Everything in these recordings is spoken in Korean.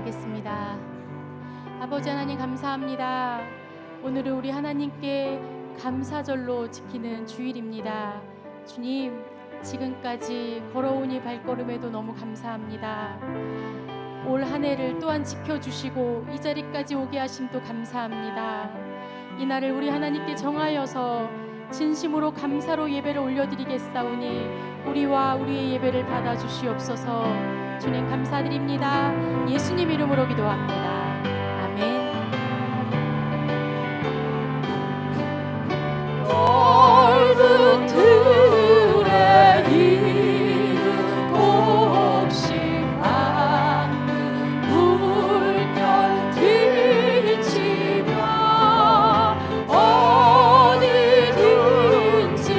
기도하겠습니다. 아버지 하나님 감사합니다. 오늘은 우리 하나님께 감사절로 지키는 주일입니다. 주님, 지금까지 걸어온 이 발걸음에도 너무 감사합니다. 올 한 해를 또한 지켜주시고 이 자리까지 오게 하심도 감사합니다. 이 날을 우리 하나님께 정하여서 진심으로 감사로 예배를 올려드리겠사오니 우리와 우리의 예배를 받아주시옵소서. 주님 감사드립니다. 예수님 이름으로 기도합니다. 아멘. 넓은 들에 이른 곡식하는 물결 뒤치며 어디든지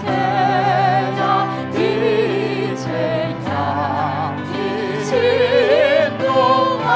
태양 빛에 향기 진동하며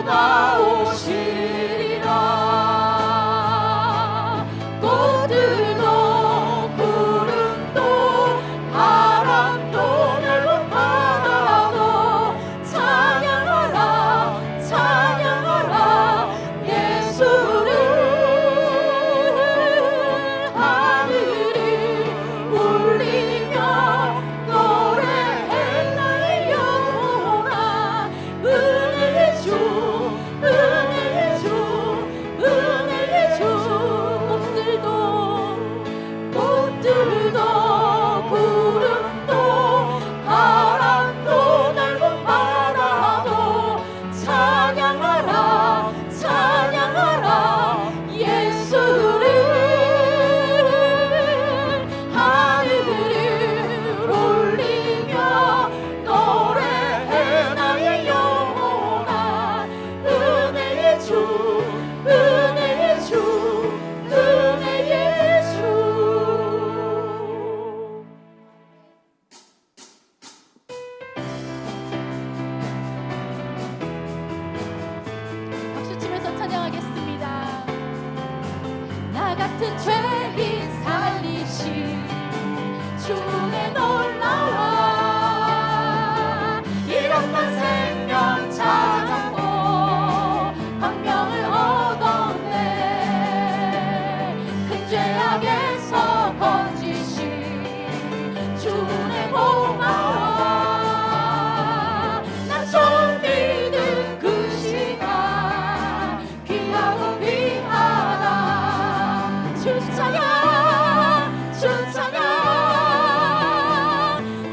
나오시리라. 꽃들도 구름도 바람도 넓은 바다도 찬양하라 찬양하라 예수를. 하늘을 울리며 노래해 나의 영혼아. 은혜의 주 은혜의 주 은혜의 주. 꽃들도 구름도 바람도 넓은 바다도 찬양하라 찬양하라 예수를. 하늘을 올리며 노래해 나의 영혼아. 은혜의 주 은혜의 주 은혜의 주. 박수 치면서 찬양하겠습니다. 나 같은 죄인 살리신 주의 놀라워. 이런만 생명 찾았고 광명을 얻었네. 큰 죄악에서 건지신 주의 고마워. 나 처음 믿은 그 시간 귀하고 귀하다. 주 찬양 주 찬양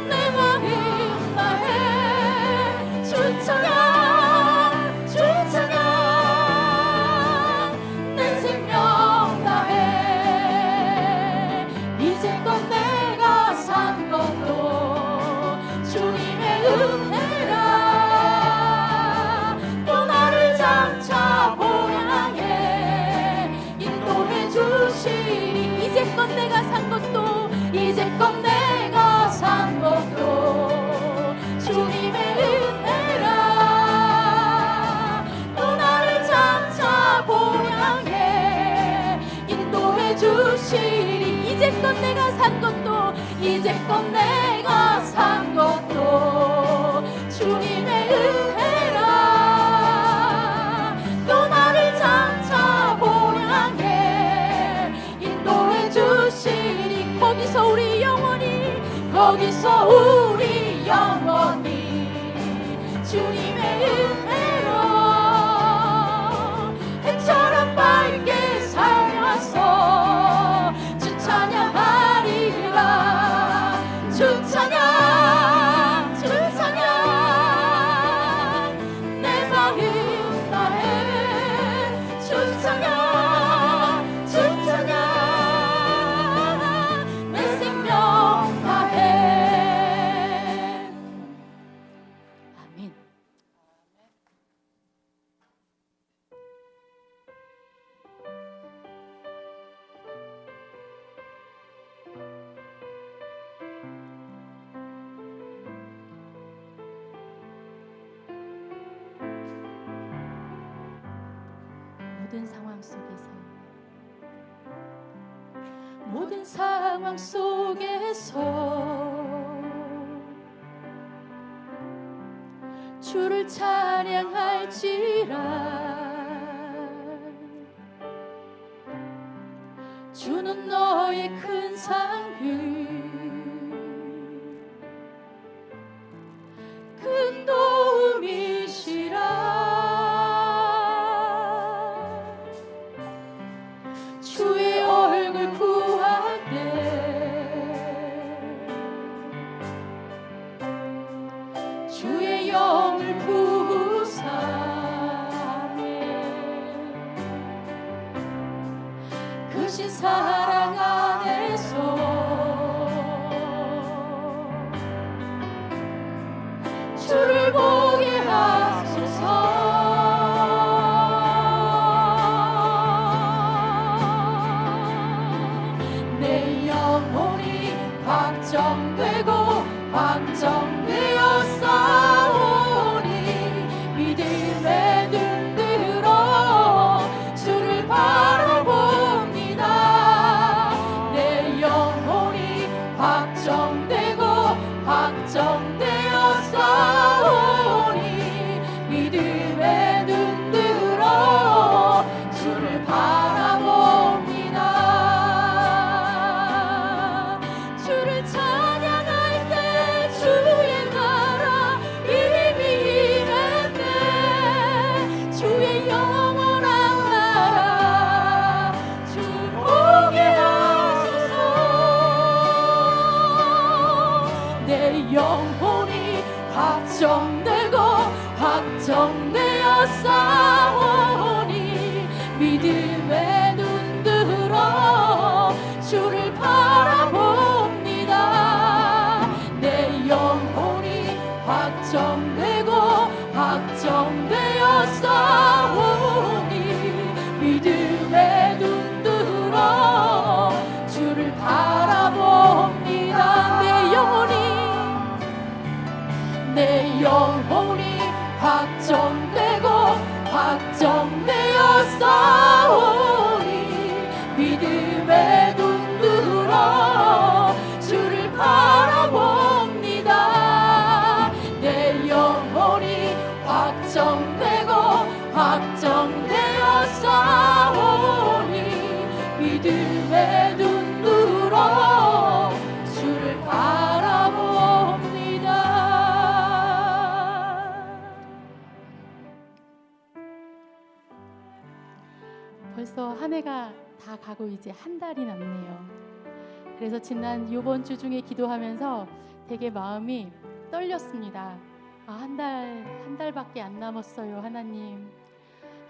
내 마음 다해. 주 찬양 주 찬양 내 생명 다해. 이제껏 내가 산 것도 주님의 은혜라. 또 나를 장차 보양해 인도해 주시리. 이제껏 내가 산 것도 이제껏 내가 산 것도 주님의 은혜라. 또 나를 장차 보양해 인도해 주시리. 이제껏 내가 산 것도 이제껏 내가 산 것도 주님의 은혜라. 또 나를 장차 보양해 인도해 주시리. 거기서 우리 영원히 거기서 우리 영원히 주님의 은혜로 해처럼 밝게 살면서 주 찬양하리라. 주 찬양 주 찬양 내 마음 다해. 주 찬양 주 찬양 내 생명 다해. 아멘. 모든 상황 속에서 주를 찬양할지라. 주는 너의 큰 상급 큰 도움이시라. 주의 얼굴 구하되 주의 영을 구사해. 크신 사랑 안에서 주를 보게 하소서. 내 영혼이 확정되고 확정되어 싸우니 믿음의 눈 확정되어 싸우니 믿음의 눈 들어 주를 바라봅니다. 내 영혼이 확정되고 확정되어 싸우니 믿음의 눈 들어 주를 바라봅니다. 내 영혼이 확정되고 확정되어 싸우니 믿음의 눈 들어 주를 바라봅니다. 내 영혼이 확정되고 확정되어 싸우니 믿음의 눈 들어 주를 바라봅니다. 벌써 한 해가 다 가고 이제 한 달이 남네요. 그래서 지난 요번 주 중에 기도하면서 되게 마음이 떨렸습니다. 한 달밖에 안 남았어요. 하나님,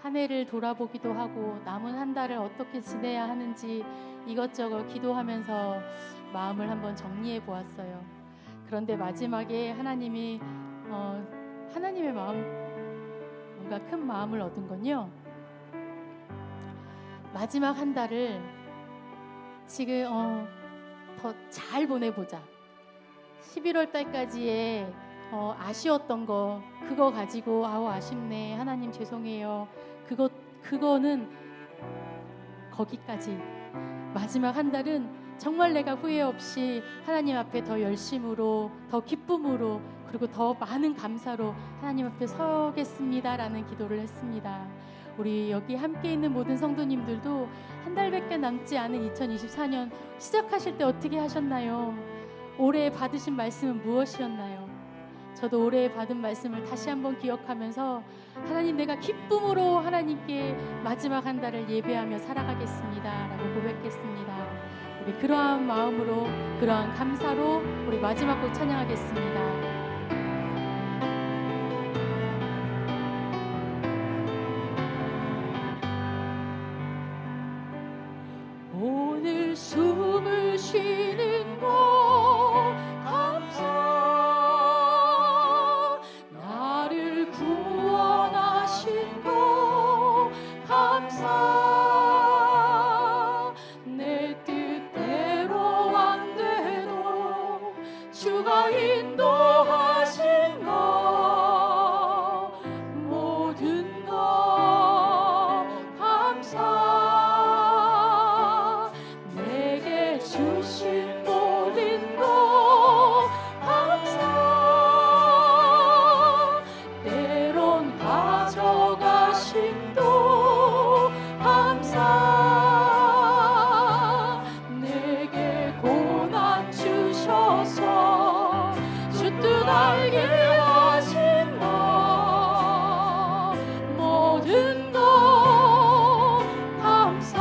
한 해를 돌아보기도 하고 남은 한 달을 어떻게 지내야 하는지 이것저것 기도하면서 마음을 한번 정리해 보았어요. 그런데 마지막에 하나님이 하나님의 마음, 뭔가 큰 마음을 얻은 건요, 마지막 한 달을 지금 더 잘 보내보자. 11월 달까지의 아쉬웠던 거, 그거 가지고 아쉽네, 하나님 죄송해요, 그거는 거기까지. 마지막 한 달은 정말 내가 후회 없이 하나님 앞에 더 열심으로, 더 기쁨으로, 그리고 더 많은 감사로 하나님 앞에 서겠습니다라는 기도를 했습니다. 우리 여기 함께 있는 모든 성도님들도 한 달밖에 남지 않은 2024년 시작하실 때 어떻게 하셨나요? 올해 받으신 말씀은 무엇이었나요? 저도 올해 받은 말씀을 다시 한번 기억하면서 하나님, 내가 기쁨으로 하나님께 마지막 한 달을 예배하며 살아가겠습니다 라고 고백했습니다. 우리 그러한 마음으로, 그러한 감사로 우리 마지막 곡 찬양하겠습니다. 오늘 숨을 쉬는 것 감사, 나를 구원하신 것 감사, 내 뜻대로 안 돼도 주가 인도하신 것, 모든 것 감사, 주신 모든 것 감사, 때론 가져가심도 감사, 내게 고난 주셔서 주 뜻 알게 하신 것, 모든 것 감사,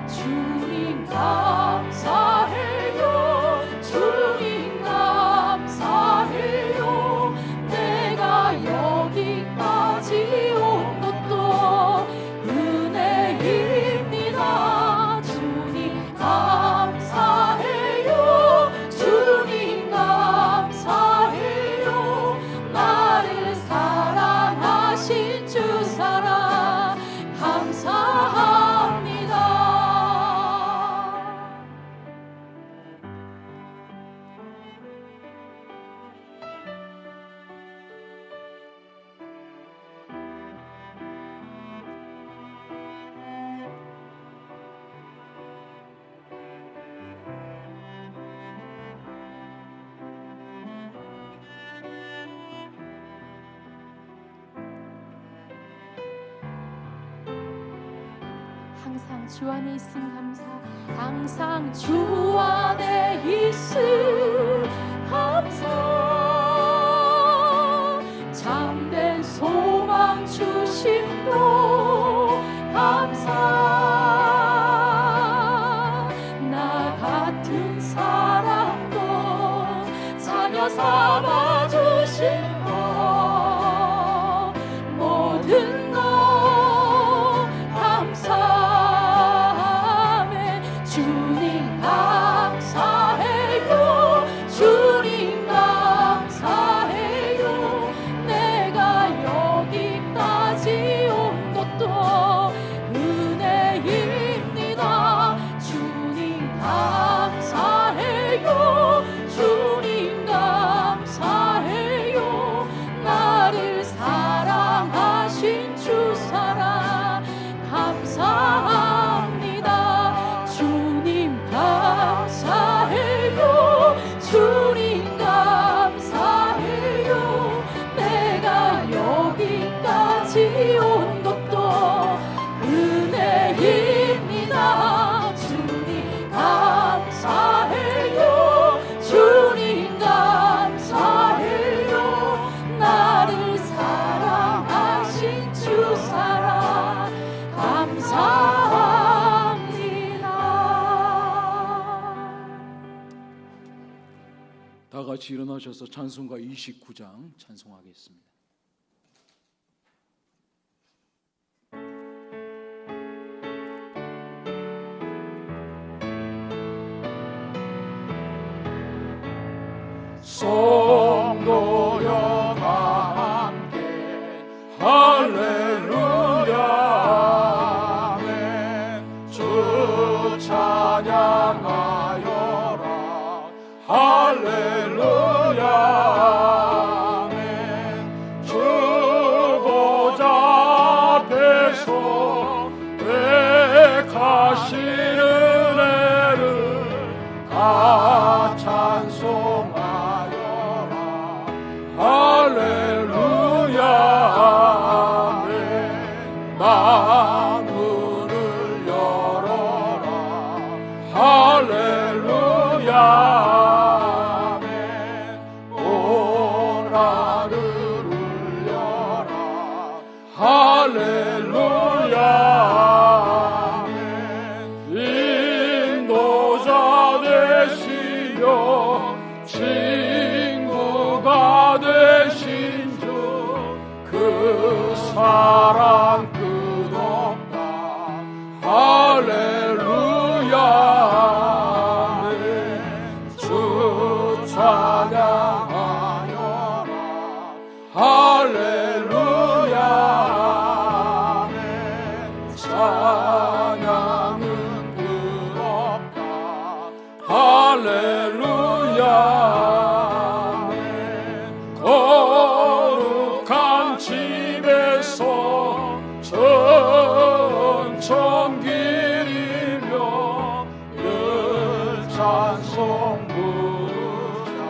주님 감사해요, 주님 감사해요, 내가 여기까지 온 것도 은혜입니다. 주님 감사해요, 주님 감사해요, 나를 사랑하신 주 사랑 감사합니다. 항상 주 안에 있음 감사, 항상 주 안에 있음 감사, 참된 소망 주심도 감사, 나 같은 사람도 자녀 삼아 주신 것 사랑하신 주 사랑 감사합니다. 주님 감사해요. 주님 감사해요. 내가 여기까지 온 것도 은혜입니다. 주님 감사해요. 주님 감사해요. 나를 사랑하신 주 사랑 감사합니다. 다 같이 일어나셔서 찬송가 29장 찬송하겠습니다. 성도여 다 함께 할렐루야 아멘. 주 찬양하여라 할렐루야 아멘. 주 보좌 앞에서 백하신 은혜를 다 찬송하여라 할렐루야 아멘. 만문을 열어라 할렐루야 아멘. 온 하늘 울려라 할렐루야 아멘. 인도자 되시며 친구가 되신 주 그 사랑 끝없다 할렐루야 아멘. 주 찬양하여라 할렐루야 아멘. 찬양은 끝없다 할렐루야 아멘. 거룩한 집에서 천천길이며 늘 찬송 부르자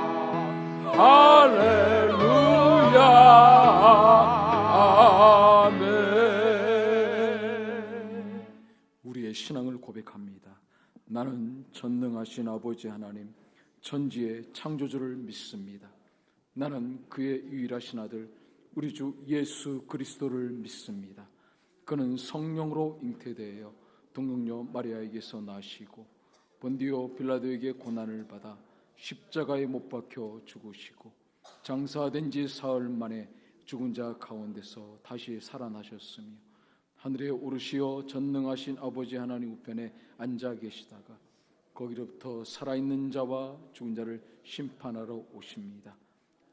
할렐루야 아멘. 우리의 신앙을 고백합니다. 나는 전능하신 아버지 하나님 천지의 창조주를 믿습니다. 나는 그의 유일하신 아들 우리 주 예수 그리스도를 믿습니다. 그는 성령으로 잉태되어 동정녀 마리아에게서 나시고 본디오 빌라도에게 고난을 받아 십자가에 못 박혀 죽으시고 장사된 지 사흘 만에 죽은 자 가운데서 다시 살아나셨으며 하늘에 오르시어 전능하신 아버지 하나님 우편에 앉아 계시다가 거기로부터 살아있는 자와 죽은 자를 심판하러 오십니다.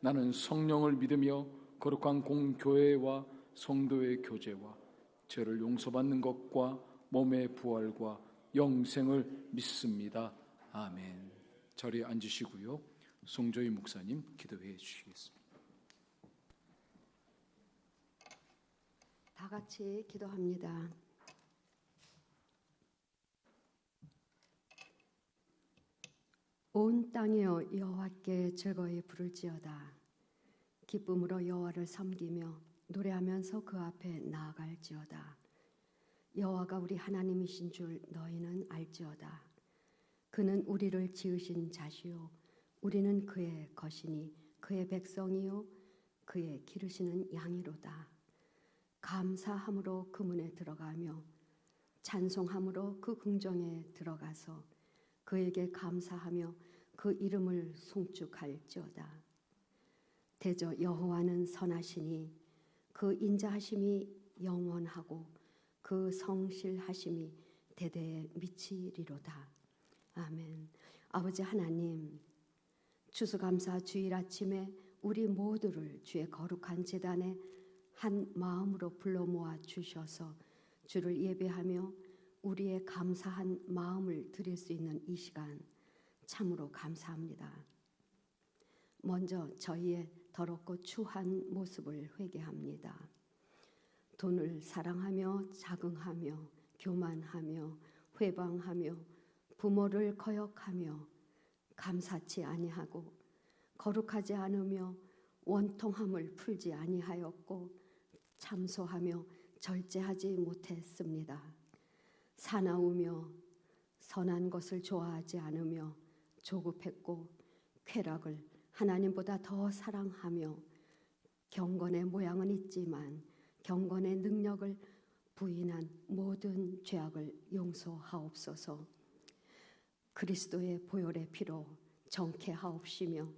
나는 성령을 믿으며 거룩한 공교회와 성도의 교제와 죄를 용서받는 것과 몸의 부활과 영생을 믿습니다. 아멘. 자리에 앉으시고요. 송조희 목사님 기도해 주시겠습니다. 다 같이 기도합니다. 온 땅이여 여호와께 즐거이 부를지어다. 기쁨으로 여호와를 섬기며 노래하면서 그 앞에 나아갈지어다. 여호와가 우리 하나님이신 줄 너희는 알지어다. 그는 우리를 지으신 자시요 우리는 그의 것이니 그의 백성이요 그의 기르시는 양이로다. 감사함으로 그 문에 들어가며 찬송함으로 그 궁정에 들어가서 그에게 감사하며 그 이름을 송축할지어다. 대저 여호와는 선하시니 그 인자하심이 영원하고 그 성실하심이 대대에 미치리로다. 아멘. 아버지 하나님, 추수감사 주일 아침에 우리 모두를 주의 거룩한 제단에 한 마음으로 불러 모아 주셔서 주를 예배하며 우리의 감사한 마음을 드릴 수 있는 이 시간 참으로 감사합니다. 먼저 저희의 더럽고 추한 모습을 회개합니다. 돈을 사랑하며 자긍하며 교만하며 회방하며 부모를 거역하며 감사치 아니하고 거룩하지 않으며 원통함을 풀지 아니하였고 참소하며 절제하지 못했습니다. 사나우며 선한 것을 좋아하지 않으며 조급했고 쾌락을 하나님보다 더 사랑하며 경건의 모양은 있지만 경건의 능력을 부인한 모든 죄악을 용서하옵소서. 그리스도의 보혈의 피로 정케하옵시며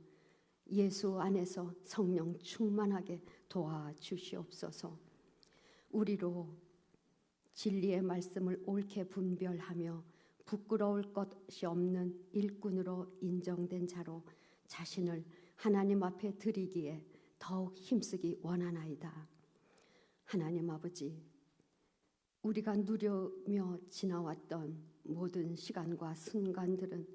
예수 안에서 성령 충만하게 도와주시옵소서. 우리로 진리의 말씀을 옳게 분별하며 부끄러울 것이 없는 일꾼으로 인정된 자로 자신을 하나님 앞에 드리기에 더욱 힘쓰기 원하나이다. 하나님 아버지, 우리가 누려며 지나왔던 모든 시간과 순간들은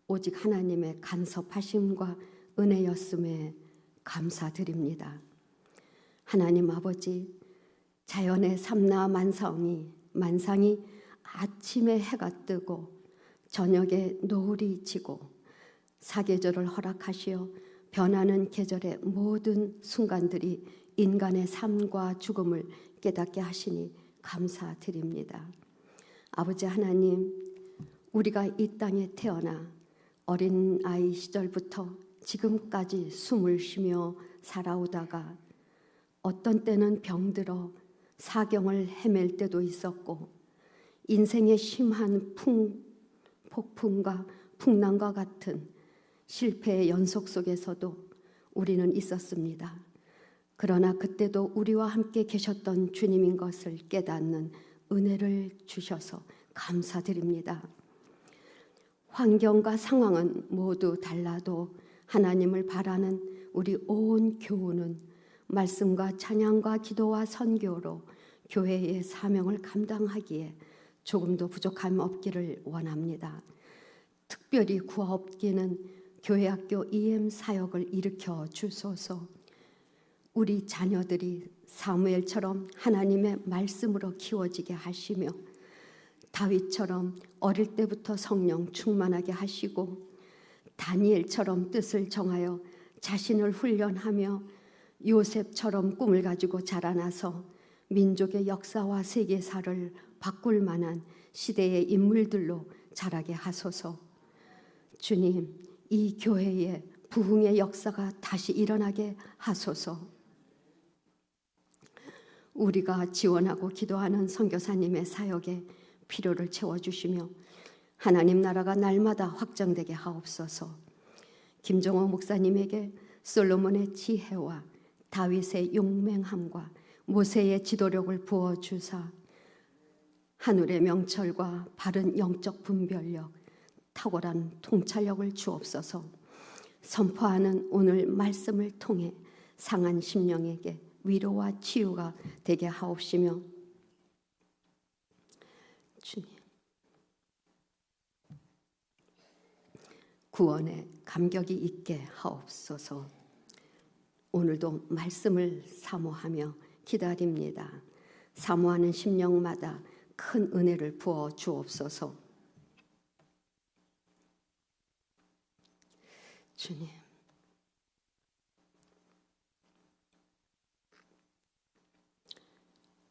오직 하나님의 간섭하심과 은혜였음에 감사드립니다. 하나님 아버지, 자연의 삼라 만상이 아침에 해가 뜨고 저녁에 노을이 지고 사계절을 허락하시어 변하는 계절의 모든 순간들이 인간의 삶과 죽음을 깨닫게 하시니 감사드립니다. 아버지 하나님, 우리가 이 땅에 태어나 어린 아이 시절부터 지금까지 숨을 쉬며 살아오다가 어떤 때는 병들어 사경을 헤맬 때도 있었고 인생의 심한 폭풍과 풍랑과 같은 실패의 연속 속에서도 우리는 있었습니다. 그러나 그때도 우리와 함께 계셨던 주님인 것을 깨닫는 은혜를 주셔서 감사드립니다. 환경과 상황은 모두 달라도 하나님을 바라는 우리 온 교우는 말씀과 찬양과 기도와 선교로 교회의 사명을 감당하기에 조금도 부족함 없기를 원합니다. 특별히 구하옵기는 교회학교 EM 사역을 일으켜 주소서. 우리 자녀들이 사무엘처럼 하나님의 말씀으로 키워지게 하시며 다윗처럼 어릴 때부터 성령 충만하게 하시고 다니엘처럼 뜻을 정하여 자신을 훈련하며 요셉처럼 꿈을 가지고 자라나서 민족의 역사와 세계사를 바꿀 만한 시대의 인물들로 자라게 하소서. 주님, 이 교회에 부흥의 역사가 다시 일어나게 하소서. 우리가 지원하고 기도하는 선교사님의 사역에 필요를 채워주시며 하나님 나라가 날마다 확장되게 하옵소서. 김종호 목사님에게 솔로몬의 지혜와 다윗의 용맹함과 모세의 지도력을 부어주사 하늘의 명철과 바른 영적 분별력, 탁월한 통찰력을 주옵소서. 선포하는 오늘 말씀을 통해 상한 심령에게 위로와 치유가 되게 하옵시며 주님, 구원에 감격이 있게 하옵소서. 오늘도 말씀을 사모하며 기다립니다. 사모하는 심령마다 큰 은혜를 부어 주옵소서. 주님,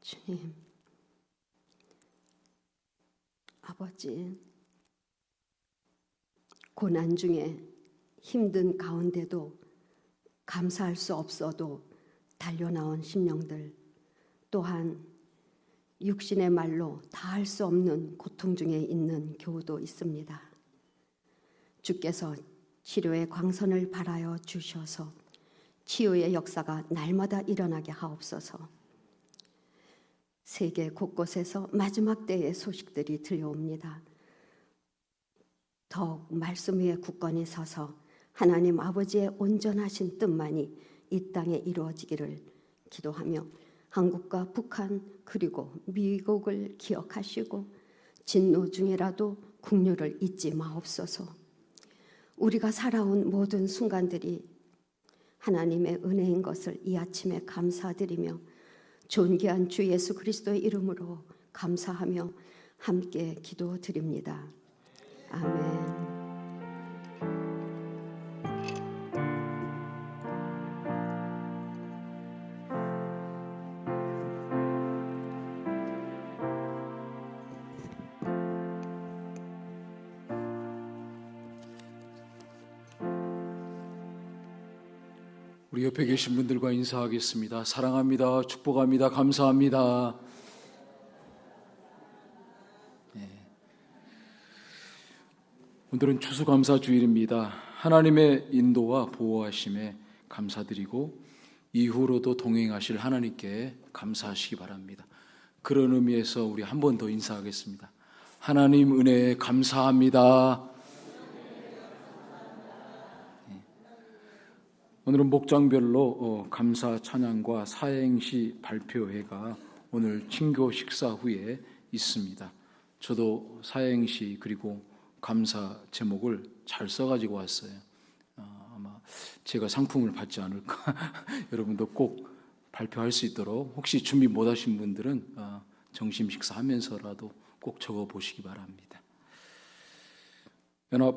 주님, 아버지, 고난 중에 힘든 가운데도 감사할 수 없어도 달려나온 심령들, 또한 육신의 말로 다 할 수 없는 고통 중에 있는 교우도 있습니다. 주께서 치료의 광선을 발하여 주셔서 치유의 역사가 날마다 일어나게 하옵소서. 세계 곳곳에서 마지막 때의 소식들이 들려옵니다. 더욱 말씀 위에 굳건히 서서 하나님 아버지의 온전하신 뜻만이 이 땅에 이루어지기를 기도하며 한국과 북한 그리고 미국을 기억하시고 진노 중에라도 국류를 잊지 마옵소서. 우리가 살아온 모든 순간들이 하나님의 은혜인 것을 이 아침에 감사드리며 존귀한 주 예수 그리스도의 이름으로 감사하며 함께 기도드립니다. 아멘. 우리 옆에 계신 분들과 인사하겠습니다. 사랑합니다. 축복합니다. 감사합니다. 오늘은 추수감사주일입니다. 하나님의 인도와 보호하심에 감사드리고 이후로도 동행하실 하나님께 감사하시기 바랍니다. 그런 의미에서 우리 한 번 더 인사하겠습니다. 하나님 은혜에 감사합니다. 오늘은 목장별로 감사 찬양과 사행시 발표회가 오늘 친교 식사 후에 있습니다. 저도 사행시 그리고 감사 제목을 잘 써가지고 왔어요. 아마 제가 상품을 받지 않을까. 여러분도 꼭 발표할 수 있도록 혹시 준비 못하신 분들은 점심 식사하면서라도 꼭 적어보시기 바랍니다. 연합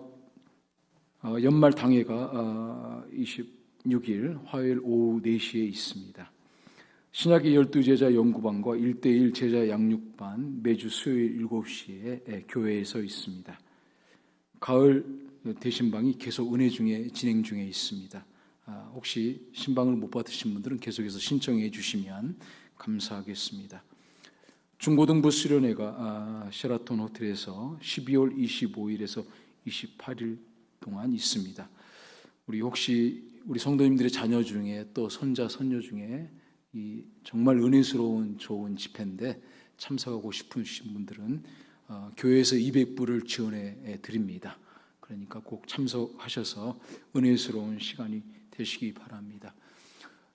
연말 당회가 26일 화요일 오후 4시에 있습니다. 신약의 12제자 연구반과 1:1 제자 양육반 매주 수요일 7시에 교회에서 있습니다. 가을 대신방이 계속 은혜 중에 진행 중에 있습니다. 혹시 신방을 못 받으신 분들은 계속해서 신청해 주시면 감사하겠습니다. 중고등부 수련회가 셰라톤 호텔에서 12월 25일에서 28일 동안 있습니다. 혹시 우리 성도님들의 자녀 중에 또 손자 손녀 중에 이 정말 은혜스러운 좋은 집회인데 참석하고 싶으신 분들은 교회에서 200불을 지원해 드립니다. 그러니까 꼭 참석하셔서 은혜스러운 시간이 되시기 바랍니다.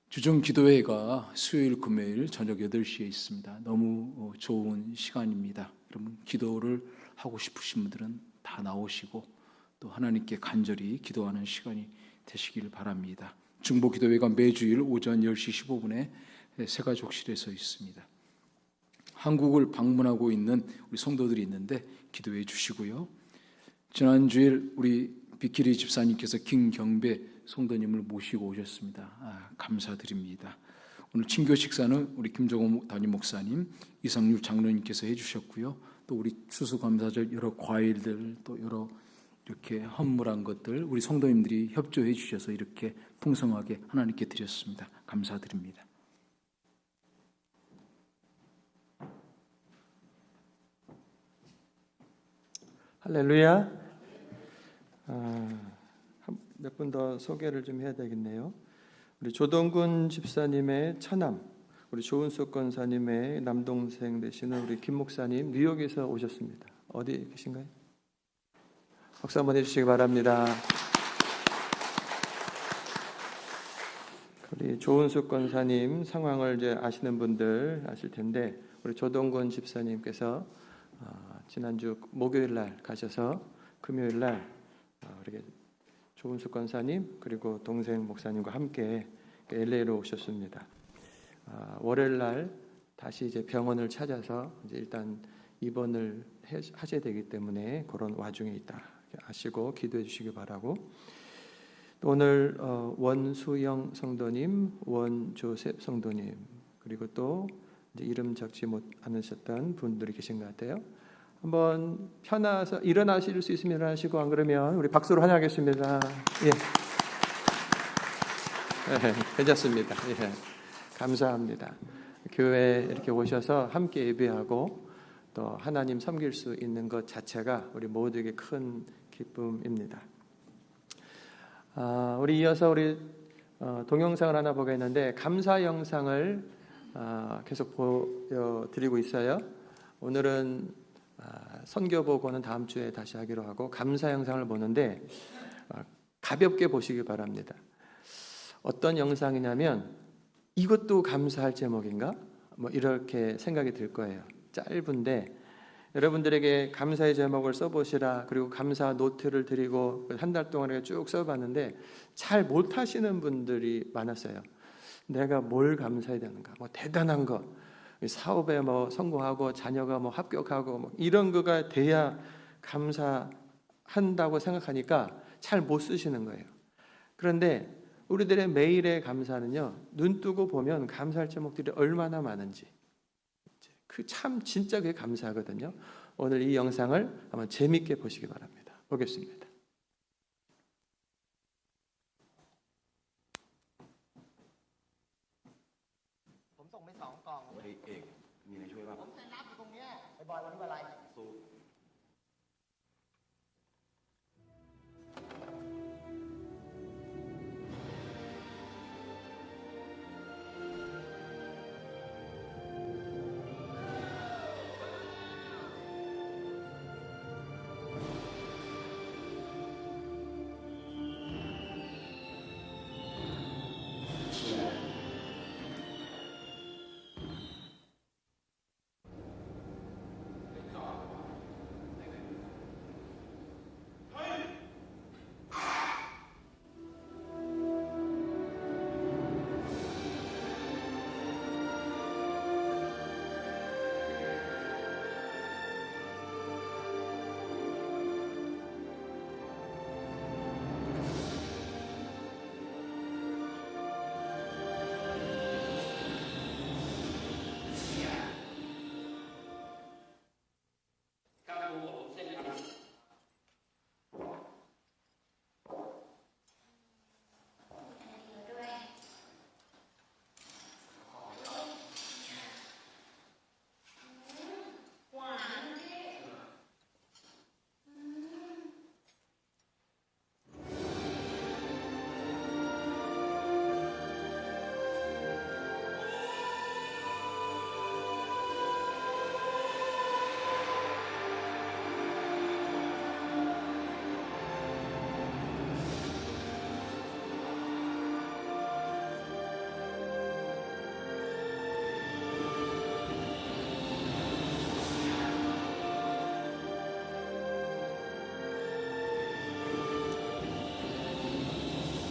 주중 기도회가 수요일 금요일 저녁 8시에 있습니다. 너무 좋은 시간입니다. 여러분 기도를 하고 싶으신 분들은 다 나오시고 또 하나님께 간절히 기도하는 시간이 되시길 바랍니다. 중보 기도회가 매주일 오전 10시 15분에 새가족실에서 있습니다. 한국을 방문하고 있는 우리 성도들이 있는데 기도해 주시고요. 지난주일 우리 비키리 집사님께서 김경배 성도님을 모시고 오셨습니다. 감사드립니다. 오늘 친교 식사는 우리 김종호 담임 목사님, 이상률 장로님께서 해주셨고요. 또 우리 추수감사절 여러 과일들 또 여러 이렇게 헌물한 것들 우리 성도님들이 협조해 주셔서 이렇게 풍성하게 하나님께 드렸습니다. 감사드립니다. 할렐루야. 몇 분 더 소개를 좀 해야 되겠네요. 우리 조동근 집사님의 처남, 우리 조은숙 권사님의 남동생 되시는 우리 김 목사님 뉴욕에서 오셨습니다. 어디 계신가요? 박수 한번 해주시기 바랍니다. 우리 조은숙 권사님 상황을 이제 아시는 분들 아실 텐데 우리 조동근 집사님께서 지난주 목요일 날 가셔서 금요일 날 우리 조은숙 권사님 그리고 동생 목사님과 함께 LA로 오셨습니다. 월요일 날 다시 이제 병원을 찾아서 이제 일단 입원을 하셔야 되기 때문에 그런 와중에 있다 아시고 기도해 주시기 바라고. 또 오늘 원수영 성도님, 원조셉 성도님 그리고 또 이제 이름 적지 않으셨던 분들이 계신 것 같아요. 한번 편해서 일어나실 수 있으면 일어나시고 안 그러면 우리 박수로 환영하겠습니다. 예. 네, 괜찮습니다. 예. 감사합니다. 교회에 이렇게 오셔서 함께 예배하고 또 하나님 섬길 수 있는 것 자체가 우리 모두에게 큰 기쁨입니다. 우리 이어서 우리 동영상을 하나 보겠는데 감사 영상을 계속 보여드리고 있어요. 오늘은 선교 보고는 다음 주에 다시 하기로 하고 감사 영상을 보는데 가볍게 보시기 바랍니다. 어떤 영상이냐면 이것도 감사할 제목인가? 뭐 이렇게 생각이 들 거예요. 짧은데 여러분들에게 감사의 제목을 써보시라, 그리고 감사 노트를 드리고 한 달 동안 쭉 써봤는데 잘 못하시는 분들이 많았어요. 내가 뭘 감사해야 되는가? 뭐 대단한 거, 사업에 뭐 성공하고 자녀가 뭐 합격하고 뭐 이런 거가 돼야 감사한다고 생각하니까 잘 못 쓰시는 거예요. 그런데 우리들의 매일의 감사는요, 눈 뜨고 보면 감사할 제목들이 얼마나 많은지 참 진짜 그게 감사하거든요. 오늘 이 영상을 한번 재밌게 보시기 바랍니다. 보겠습니다.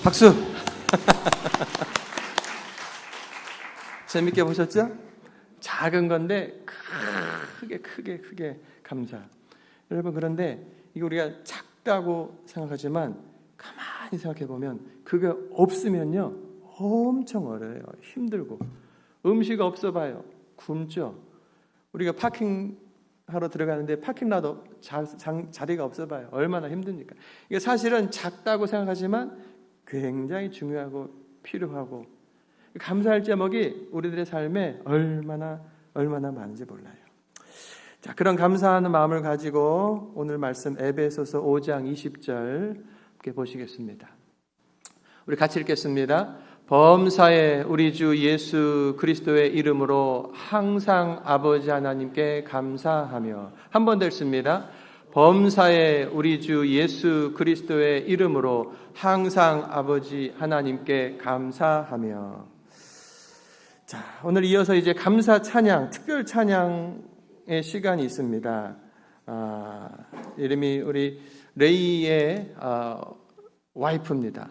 박수! 재밌게 보셨죠? 작은 건데 크게 감사. 여러분, 그런데 이거 우리가 작다고 생각하지만 가만히 생각해 보면 그게 없으면요 엄청 어려워요. 힘들고. 음식 없어 봐요. 굶죠. 우리가 파킹하러 들어가는데 파킹라도 자리가 없어 봐요. 얼마나 힘듭니까? 이게 사실은 작다고 생각하지만 굉장히 중요하고 필요하고, 감사할 제목이 우리들의 삶에 얼마나 많은지 몰라요. 자, 그런 감사하는 마음을 가지고 오늘 말씀 에베소서 5장 20절 함께 보시겠습니다. 우리 같이 읽겠습니다. 범사에 우리 주 예수 그리스도의 이름으로 항상 아버지 하나님께 감사하며, 한 번 더 읽습니다. 범사에 우리 주 예수 그리스도의 이름으로 항상 아버지 하나님께 감사하며. 자, 오늘 이어서 이제 감사 찬양, 특별 찬양의 시간이 있습니다. 이름이 우리 레이의 와이프입니다.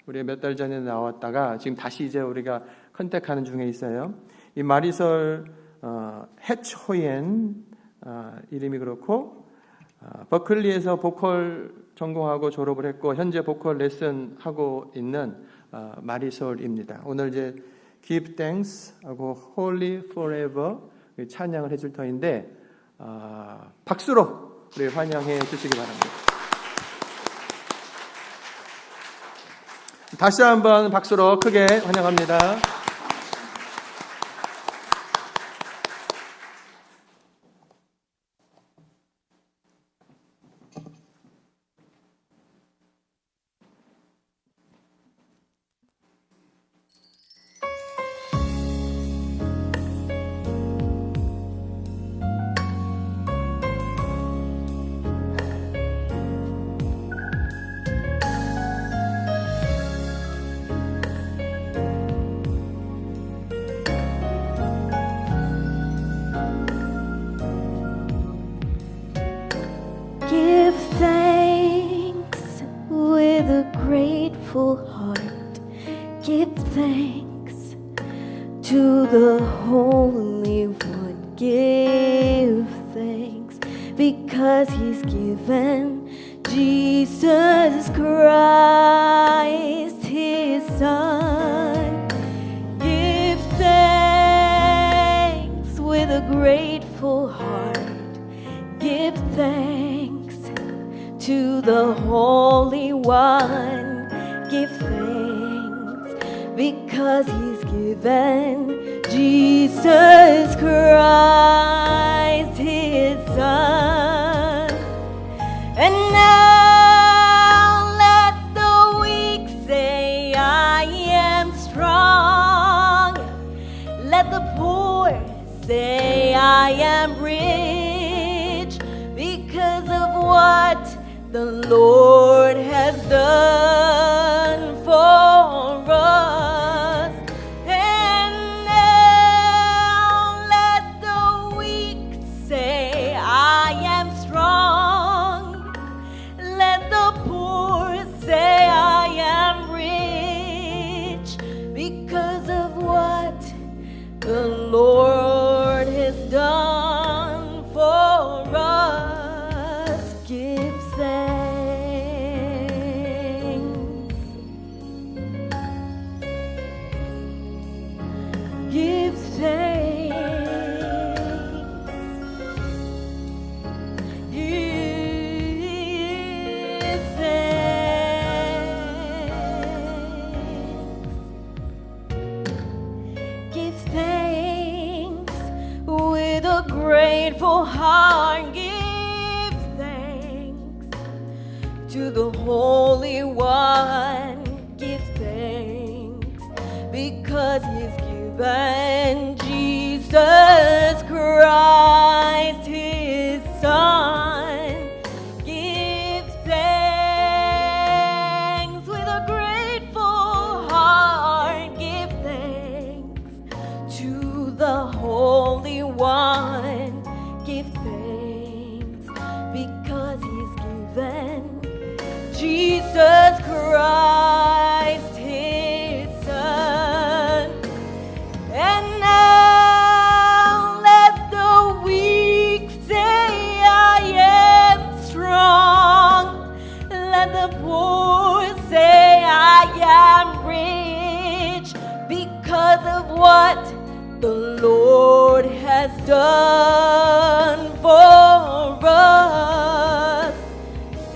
우리 몇 달 전에 나왔다가 지금 다시 이제 우리가 컨택하는 중에 있어요. 이 마리솔 해초옌 이름이 그렇고, 버클리에서 보컬 전공하고 졸업을 했고 현재 보컬 레슨 하고 있는 마리솔입니다. 오늘 이제 Give Thanks 하고 Holy Forever 찬양을 해줄 터인데 박수로 우리 환영해 주시기 바랍니다. 다시 한번 박수로 크게 환영합니다. the Holy One. Give thanks because He's given Jesus Christ, His Son. Give thanks with a grateful heart. Give thanks to the Holy One. Give thanks because He's given Jesus Christ, His Son. And now let the weak say, I am strong. Let the poor say, I am rich because of what the Lord has done for us. And now let the weak say, I am strong. Let the poor say, I am rich because of what the Lord has done for us. Give thanks. Give thanks. Give thanks. Give thanks with a grateful heart. Give thanks to the Holy One. Give thanks because He's given Jesus Christ, His Son. Give thanks with a grateful heart. Give thanks to the Holy One. Give thanks because He's given Jesus Christ, His Son. And now let the weak say, I am strong. Let the poor say, I am rich because of what the Lord has done for us.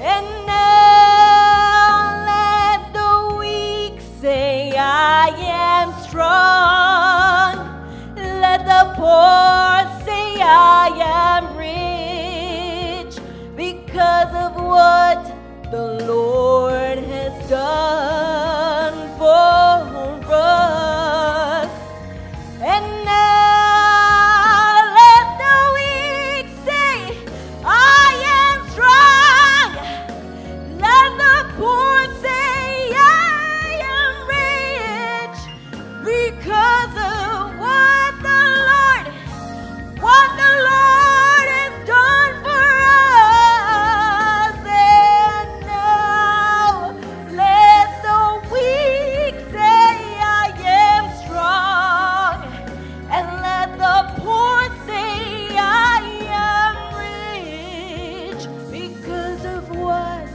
And now let the weak say, I am strong. Let the poor say, I am rich because of what the Lord has done for us. And now let the weak say, I am strong. Let the poor say, I am rich because of what the Lord has done for us. And now let the weak say, I am strong. And let the poor say, I am rich because of what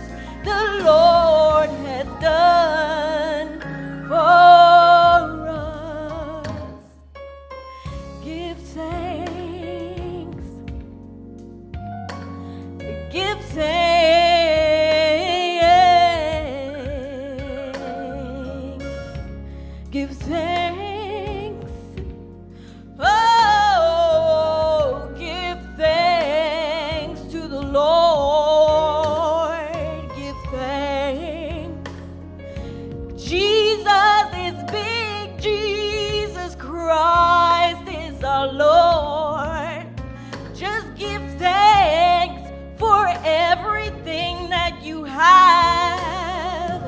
the Lord has done for us. Give thanks. Give thanks. Give thanks. Oh, give thanks to the Lord. Give thanks. Jesus is big. Jesus Christ is our Lord. Just give thanks for everything that you have.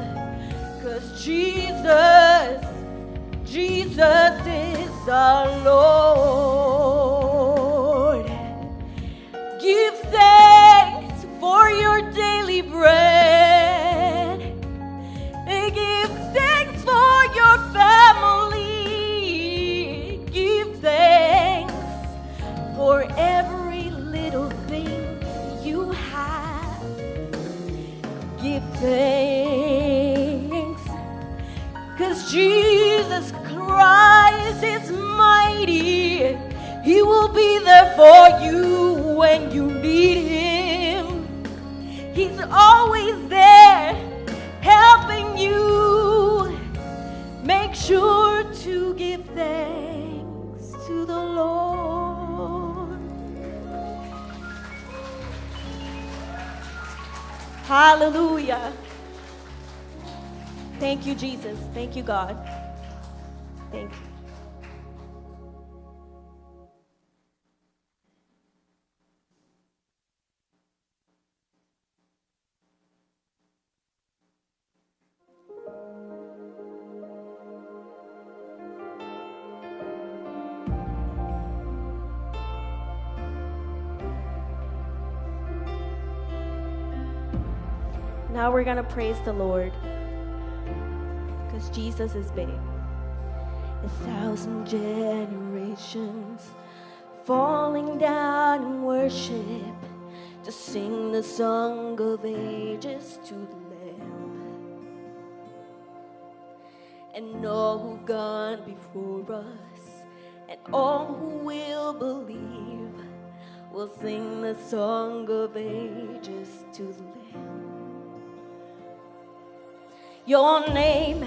'Cause Jesus is our Lord. Give thanks for your daily bread. Give thanks for your family. Give Hallelujah. Thank you, Jesus. Thank you, God. Thank you. Now we're going to praise the Lord because Jesus is big. 1,000 generations falling down in worship to sing the song of ages to the Lamb. And all who've gone before us and all who will believe will sing the song of ages to the Lamb. Your name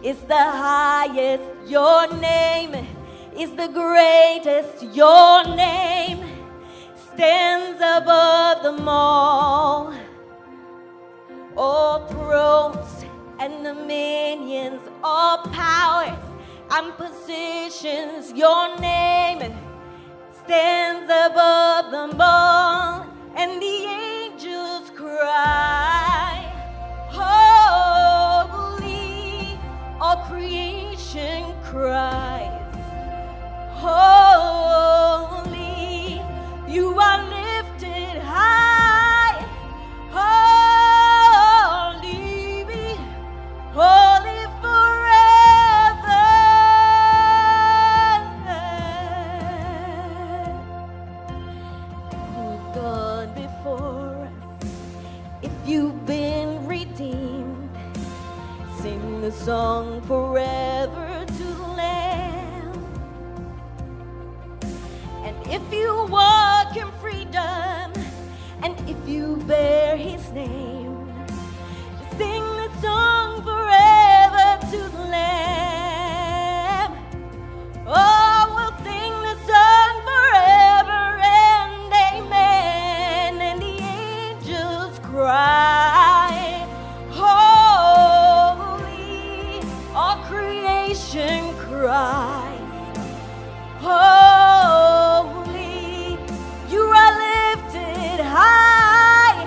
is the highest, your name is the greatest, your name stands above them all. All thrones and dominions, all powers and positions, your name stands above them all. And the angels cry, holy, all creation cries, holy, you are lifted high, holy, holy forever. Who's gone before us? If you've been redeemed, sing the song forever to the Lamb. And if you walk in freedom, and if you bear His name, sing the song forever to the Lamb. Oh, we'll sing the song forever and amen. And the angels cry, holy, all creation cries, holy, you are lifted high,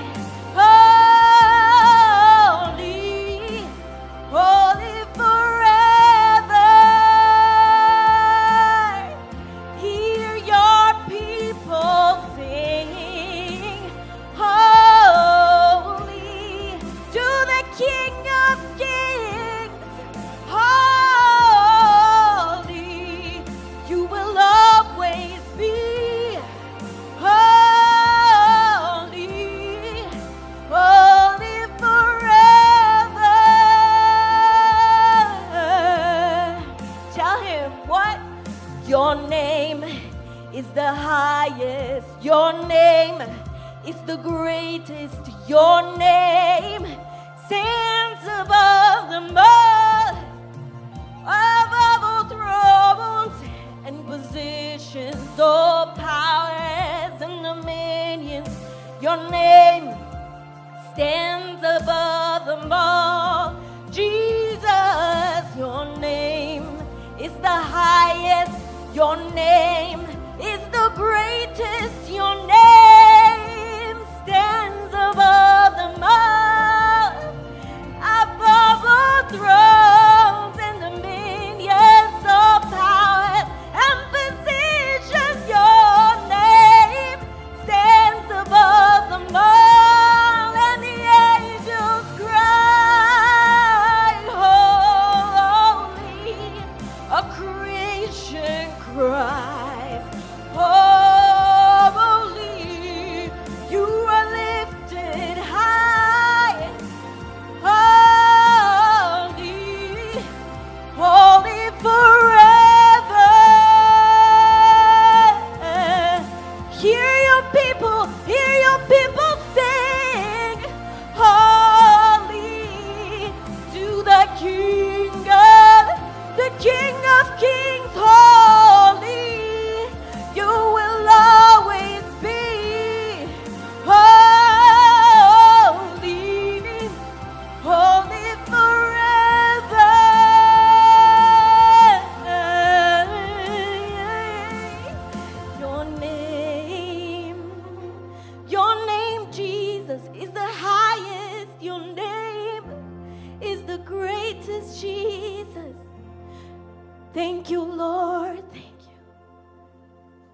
holy, holy forever. Hear your people sing, holy, to the King of Kings, holy, you will always be, holy, holy forever. Tell Him what? Your name is the highest, your name is the greatest, your name stands above them all, above all thrones and positions, all powers and dominions, your name stands above them all. Jesus, your name is the highest, your name is the greatest, your name stands above them all, above all thrones and dominions, all powers and positions, your name stands above them all. And the angels cry, holy, a creation cries, holy,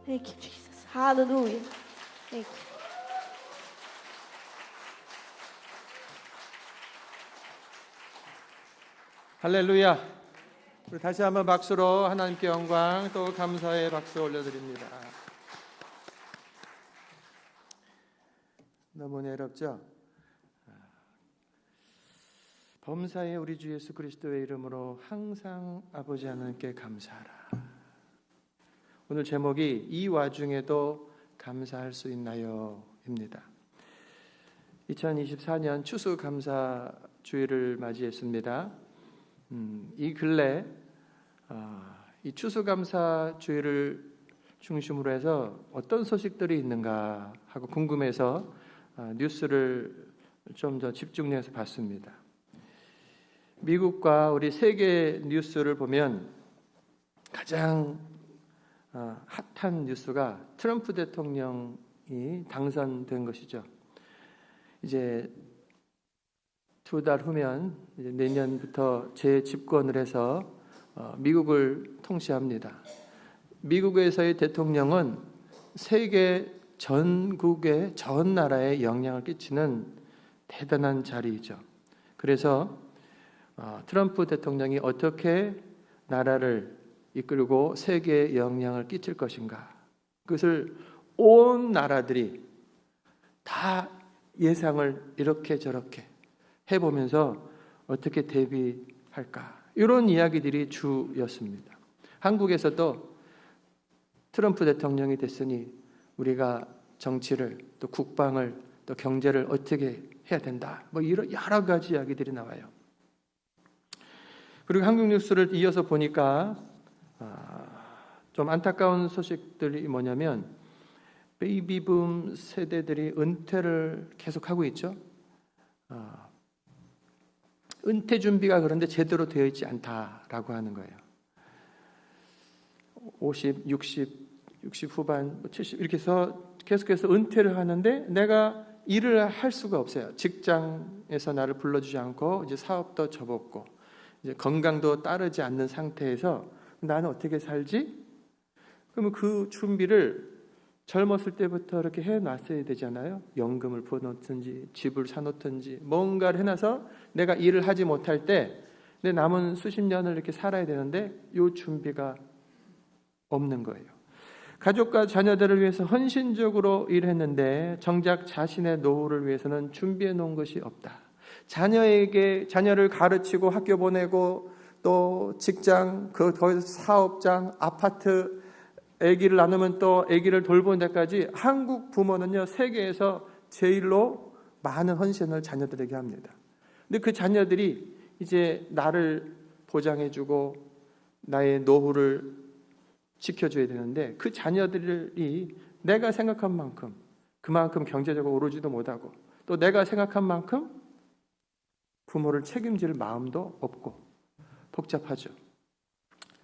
Thank you, Jesus. Hallelujah. Thank you. 할렐루야. 우리 다시 한번 박수로 하나님께 영광 또 감사의 박수 올려드립니다. 너무 은혜롭죠? 범사에 우리 주 예수 그리스도의 이름으로 항상 아버지 하나님께 감사하라. 오늘 제목이 이 와중에도 감사할 수 있나요? 입니다. 2024년 추수감사주일을 맞이했습니다. 이 근래 이 추수감사주일을 중심으로 해서 어떤 소식들이 있는가 하고 궁금해서 뉴스를 좀 더 집중해서 봤습니다. 미국과 우리 세계 뉴스를 보면 가장 핫한 뉴스가 트럼프 대통령이 당선된 것이죠. 이제 2달 후면 이제 내년부터 재집권을 해서 미국을 통치합니다. 미국에서의 대통령은 세계 전국의 전 나라에 영향을 끼치는 대단한 자리이죠. 그래서 트럼프 대통령이 어떻게 나라를 이끌고 세계에 영향을 끼칠 것인가, 그것을 온 나라들이 다 예상을 이렇게 저렇게 해보면서 어떻게 대비할까, 이런 이야기들이 주였습니다. 한국에서도 트럼프 대통령이 됐으니 우리가 정치를 또 국방을 또 경제를 어떻게 해야 된다, 뭐 이런 여러 가지 이야기들이 나와요. 그리고 한국 뉴스를 이어서 보니까 좀 안타까운 소식들이 뭐냐면 베이비붐 세대들이 은퇴를 계속하고 있죠. 은퇴 준비가 그런데 제대로 되어 있지 않다라고 하는 거예요. 50, 60 후반, 70 이렇게 해서 계속해서 은퇴를 하는데 내가 일을 할 수가 없어요. 직장에서 나를 불러주지 않고 이제 사업도 접었고 이제 건강도 따르지 않는 상태에서 나는 어떻게 살지? 그러면 그 준비를 젊었을 때부터 이렇게 해놨어야 되잖아요. 연금을 부어놓든지 집을 사놓든지 뭔가를 해놔서 내가 일을 하지 못할 때 내 남은 수십 년을 이렇게 살아야 되는데 이 준비가 없는 거예요. 가족과 자녀들을 위해서 헌신적으로 일했는데 정작 자신의 노후를 위해서는 준비해 놓은 것이 없다. 자녀를 가르치고 학교 보내고 또 직장, 거기서 사업장, 아파트, 아기를 낳으면 또 아기를 돌보는 데까지 한국 부모는요, 세계에서 제일로 많은 헌신을 자녀들에게 합니다. 근데 그 자녀들이 이제 나를 보장해주고 나의 노후를 지켜줘야 되는데 그 자녀들이 내가 생각한 만큼 그만큼 경제적으로 오르지도 못하고 또 내가 생각한 만큼 부모를 책임질 마음도 없고 복잡하죠.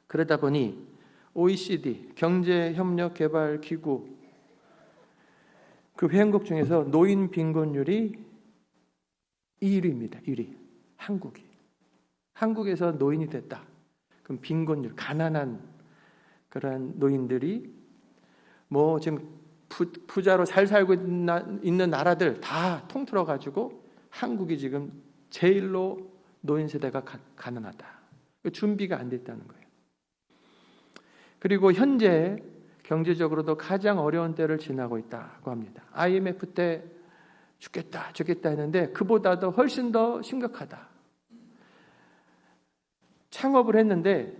그러다 보니 OECD 경제협력개발기구 그 회원국 중에서 노인 빈곤율이 1위입니다. 1위. 한국에서 노인이 됐다. 그럼 빈곤율, 가난한 그런 노인들이 뭐 지금 부자로 잘 살고 있는 나라들 다 통틀어 가지고 한국이 지금 제일로 노인 세대가 가난하다. 준비가 안 됐다는 거예요. 그리고 현재 경제적으로도 가장 어려운 때를 지나고 있다고 합니다. IMF 때 죽겠다 했는데 그보다도 훨씬 더 심각하다. 창업을 했는데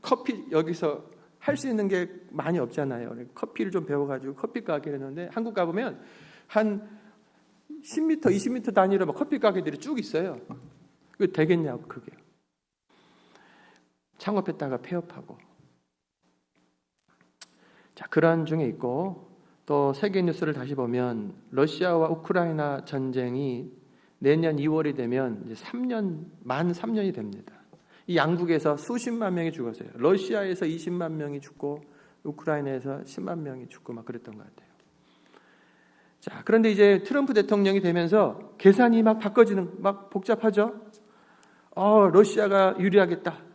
커피 여기서 할 수 있는 게 많이 없잖아요. 커피를 좀 배워가지고 커피 가게를 했는데 한국 가보면 한 10m, 20m 단위로 막 커피 가게들이 쭉 있어요. 그게 되겠냐고 그게. 창업했다가 폐업하고. 자, 그런 중에 있고 또 세계 뉴스를 다시 보면 러시아와 우크라이나 전쟁이 내년 2월이 되면 이제 만 3년이 됩니다. 이 양국에서 수십만 명이 죽었어요. 러시아에서 20만 명이 죽고 우크라이나에서 10만 명이 죽고 막 그랬던 것 같아요. 자, 그런데 이제 트럼프 대통령이 되면서 계산이 막 바꿔지는, 막 복잡하죠. 러시아가 유리하겠다.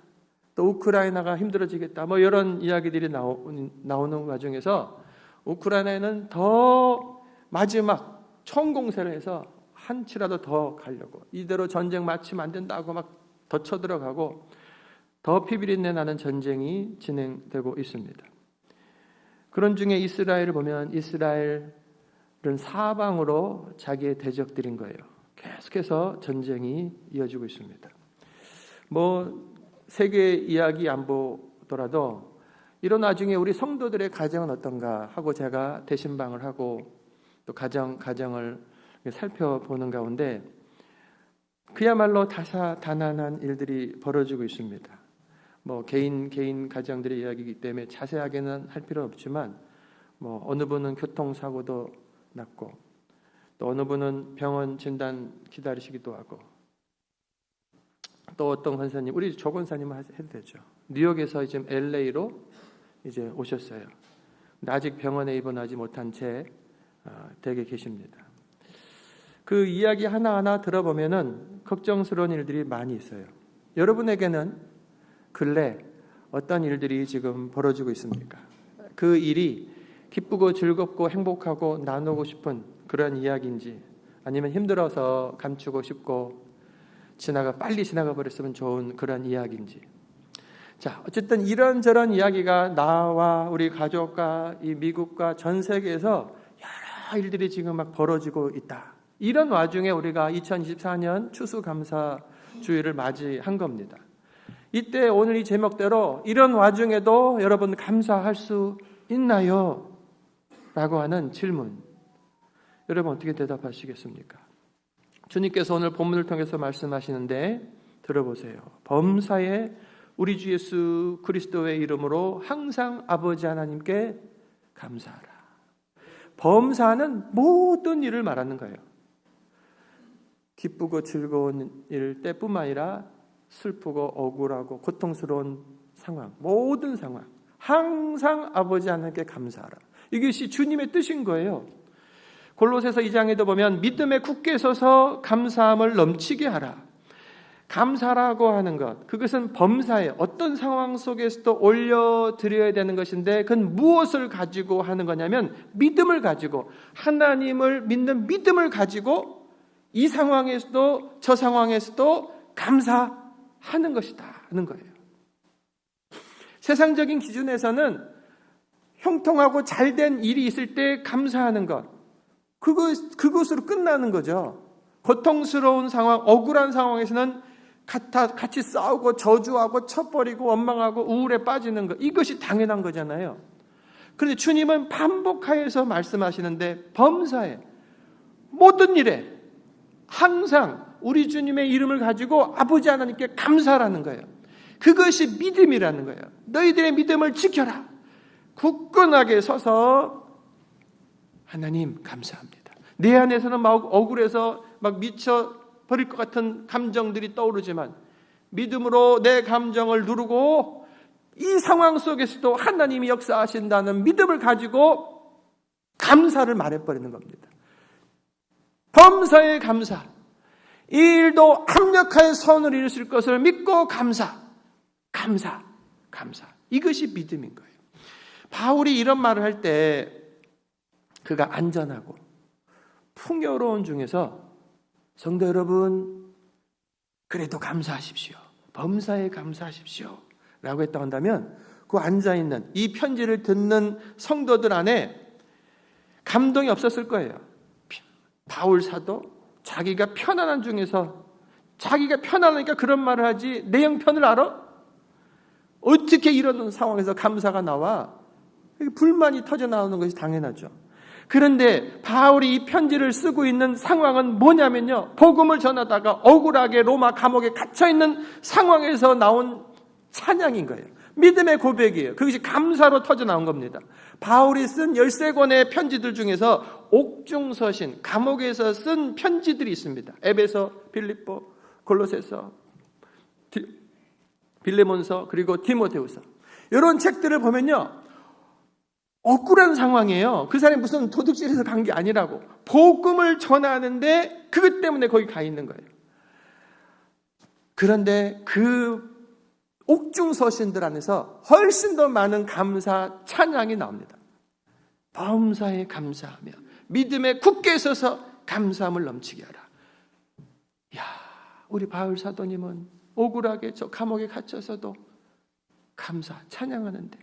또 우크라이나가 힘들어지겠다. 뭐 이런 이야기들이 나오는 와중에서 우크라이나에는 더 마지막 총공세를 해서 한치라도 더 가려고, 이대로 전쟁 마치면 안 된다고 막 더 쳐들어가고 더 피비린내 나는 전쟁이 진행되고 있습니다. 그런 중에 이스라엘을 보면 이스라엘은 사방으로 자기의 대적들인 거예요. 계속해서 전쟁이 이어지고 있습니다. 뭐 세계 이야기 안 보더라도 이런 와중에 우리 성도들의 가정은 어떤가 하고 제가 대신방을 하고 또 가정을 살펴보는 가운데 그야말로 다사다난한 일들이 벌어지고 있습니다. 뭐 개인 가정들의 이야기이기 때문에 자세하게는 할 필요는 없지만 뭐 어느 분은 교통사고도 났고 또 어느 분은 병원 진단 기다리시기도 하고 또 어떤 권사님, 우리 조 권사님은 해도 되죠. 뉴욕에서 지금 LA로 이제 오셨어요. 근데 아직 병원에 입원하지 못한 채 댁에 계십니다. 그 이야기 하나하나 들어보면은 걱정스러운 일들이 많이 있어요. 여러분에게는 근래 어떤 일들이 지금 벌어지고 있습니까? 그 일이 기쁘고 즐겁고 행복하고 나누고 싶은 그런 이야기인지 아니면 힘들어서 감추고 싶고 빨리 지나가 버렸으면 좋은 그런 이야기인지. 자, 어쨌든 이런저런 이야기가 나와 우리 가족과 이 미국과 전 세계에서 여러 일들이 지금 막 벌어지고 있다. 이런 와중에 우리가 2024년 추수감사주의를 맞이한 겁니다. 이때 오늘 이 제목대로 이런 와중에도 여러분 감사할 수 있나요? 라고 하는 질문. 여러분 어떻게 대답하시겠습니까? 주님께서 오늘 본문을 통해서 말씀하시는데 들어보세요. 범사에 우리 주 예수 그리스도의 이름으로 항상 아버지 하나님께 감사하라. 범사는 모든 일을 말하는 거예요. 기쁘고 즐거운 일 때뿐만 아니라 슬프고 억울하고 고통스러운 상황, 모든 상황 항상 아버지 하나님께 감사하라. 이것이 주님의 뜻인 거예요. 골로새서 2장에도 보면 믿음에 굳게 서서 감사함을 넘치게 하라. 감사라고 하는 것, 그것은 범사에 어떤 상황 속에서도 올려드려야 되는 것인데 그건 무엇을 가지고 하는 거냐면 믿음을 가지고, 하나님을 믿는 믿음을 가지고 이 상황에서도 저 상황에서도 감사하는 것이다 하는 거예요. 세상적인 기준에서는 형통하고 잘된 일이 있을 때 감사하는 것, 그것으로 끝나는 거죠. 고통스러운 상황, 억울한 상황에서는 같이 싸우고 저주하고 쳐버리고 원망하고 우울에 빠지는 것, 이것이 당연한 거잖아요. 그런데 주님은 반복하여서 말씀하시는데 범사에 모든 일에 항상 우리 주님의 이름을 가지고 아버지 하나님께 감사하라는 거예요. 그것이 믿음이라는 거예요. 너희들의 믿음을 지켜라. 굳건하게 서서 하나님 감사합니다. 내 안에서는 막 억울해서 막 미쳐버릴 것 같은 감정들이 떠오르지만 믿음으로 내 감정을 누르고 이 상황 속에서도 하나님이 역사하신다는 믿음을 가지고 감사를 말해버리는 겁니다. 범사에 감사, 이 일도 합력하여 선을 이루실 것을 믿고 감사. 이것이 믿음인 거예요. 바울이 이런 말을 할 때 그가 안전하고 풍요로운 중에서 성도 여러분 그래도 감사하십시오. 범사에 감사하십시오. 라고 했다고 한다면 그 앉아있는 이 편지를 듣는 성도들 안에 감동이 없었을 거예요. 바울 사도 자기가 편안한 중에서 자기가 편안하니까 그런 말을 하지 내 형편을 알아? 어떻게 이런 상황에서 감사가 나와? 불만이 터져 나오는 것이 당연하죠. 그런데 바울이 이 편지를 쓰고 있는 상황은 뭐냐면요, 복음을 전하다가 억울하게 로마 감옥에 갇혀있는 상황에서 나온 찬양인 거예요. 믿음의 고백이에요. 그것이 감사로 터져 나온 겁니다. 바울이 쓴 13권의 편지들 중에서 옥중서신, 감옥에서 쓴 편지들이 있습니다. 에베소, 빌립보, 골로새서, 빌레몬서, 그리고 디모데후서. 이런 책들을 보면요, 억울한 상황이에요. 그 사람이 무슨 도둑질해서 간 게 아니라고. 복음을 전하는데 그것 때문에 거기 가 있는 거예요. 그런데 그 옥중서신들 안에서 훨씬 더 많은 감사 찬양이 나옵니다. 범사에 감사하며 믿음에 굳게 서서 감사함을 넘치게 하라. 야, 우리 바울 사도님은 억울하게 저 감옥에 갇혀서도 감사 찬양하는데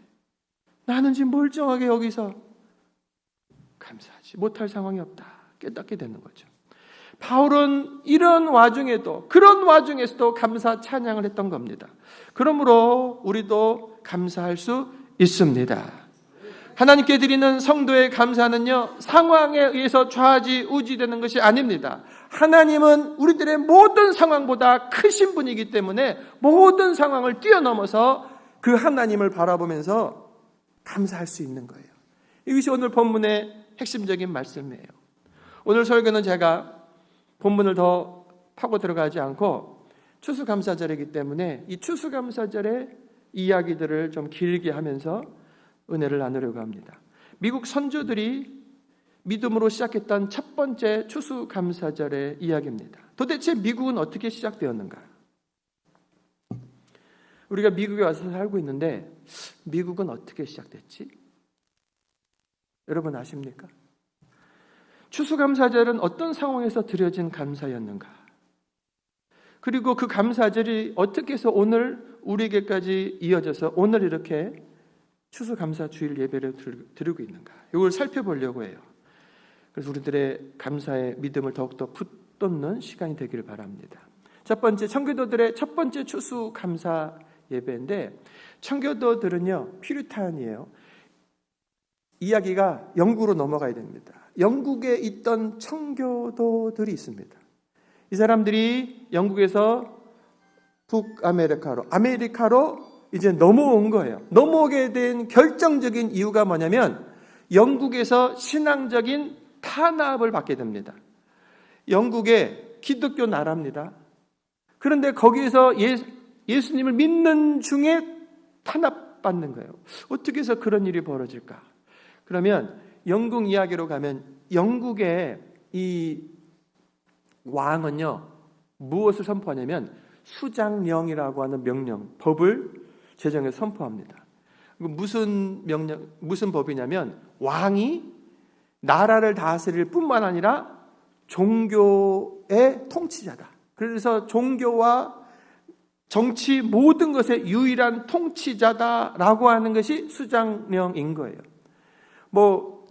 나는 지금 멀쩡하게 여기서 감사하지 못할 상황이 없다 깨닫게 되는 거죠. 바울은 이런 와중에도, 그런 와중에서도 감사 찬양을 했던 겁니다. 그러므로 우리도 감사할 수 있습니다. 하나님께 드리는 성도의 감사는요, 상황에 의해서 좌지우지되는 것이 아닙니다. 하나님은 우리들의 모든 상황보다 크신 분이기 때문에 모든 상황을 뛰어넘어서 그 하나님을 바라보면서 감사할 수 있는 거예요. 이것이 오늘 본문의 핵심적인 말씀이에요. 오늘 설교는 제가 본문을 더 파고 들어가지 않고 추수감사절이기 때문에 이 추수감사절의 이야기들을 좀 길게 하면서 은혜를 나누려고 합니다. 미국 선조들이 믿음으로 시작했던 첫 번째 추수감사절의 이야기입니다. 도대체 미국은 어떻게 시작되었는가? 우리가 미국에 와서 살고 있는데 미국은 어떻게 시작됐지? 여러분 아십니까? 추수감사절은 어떤 상황에서 드려진 감사였는가? 그리고 그 감사절이 어떻게 해서 오늘 우리에게까지 이어져서 오늘 이렇게 추수감사주일 예배를 드리고 있는가? 이걸 살펴보려고 해요. 그래서 우리들의 감사의 믿음을 더욱더 붙돋는 시간이 되기를 바랍니다. 첫 번째, 청교도들의 첫 번째 추수감사 예배인데, 청교도들은요 퓨리탄이에요. 이야기가 영국으로 넘어가야 됩니다. 영국에 있던 청교도들이 있습니다. 이 사람들이 영국에서 아메리카로 이제 넘어온 거예요. 넘어오게 된 결정적인 이유가 뭐냐면 영국에서 신앙적인 탄압을 받게 됩니다. 영국의 기독교 나라입니다. 그런데 거기에서 예수님을 믿는 중에 탄압받는 거예요. 어떻게 해서 그런 일이 벌어질까? 그러면 영국 이야기로 가면 영국의 이 왕은요 무엇을 선포하냐면 수장령이라고 하는 명령, 법을 제정해서 선포합니다. 무슨 법이냐면 왕이 나라를 다스릴 뿐만 아니라 종교의 통치자다. 그래서 종교와 정치 모든 것의 유일한 통치자다라고 하는 것이 수장령인 거예요.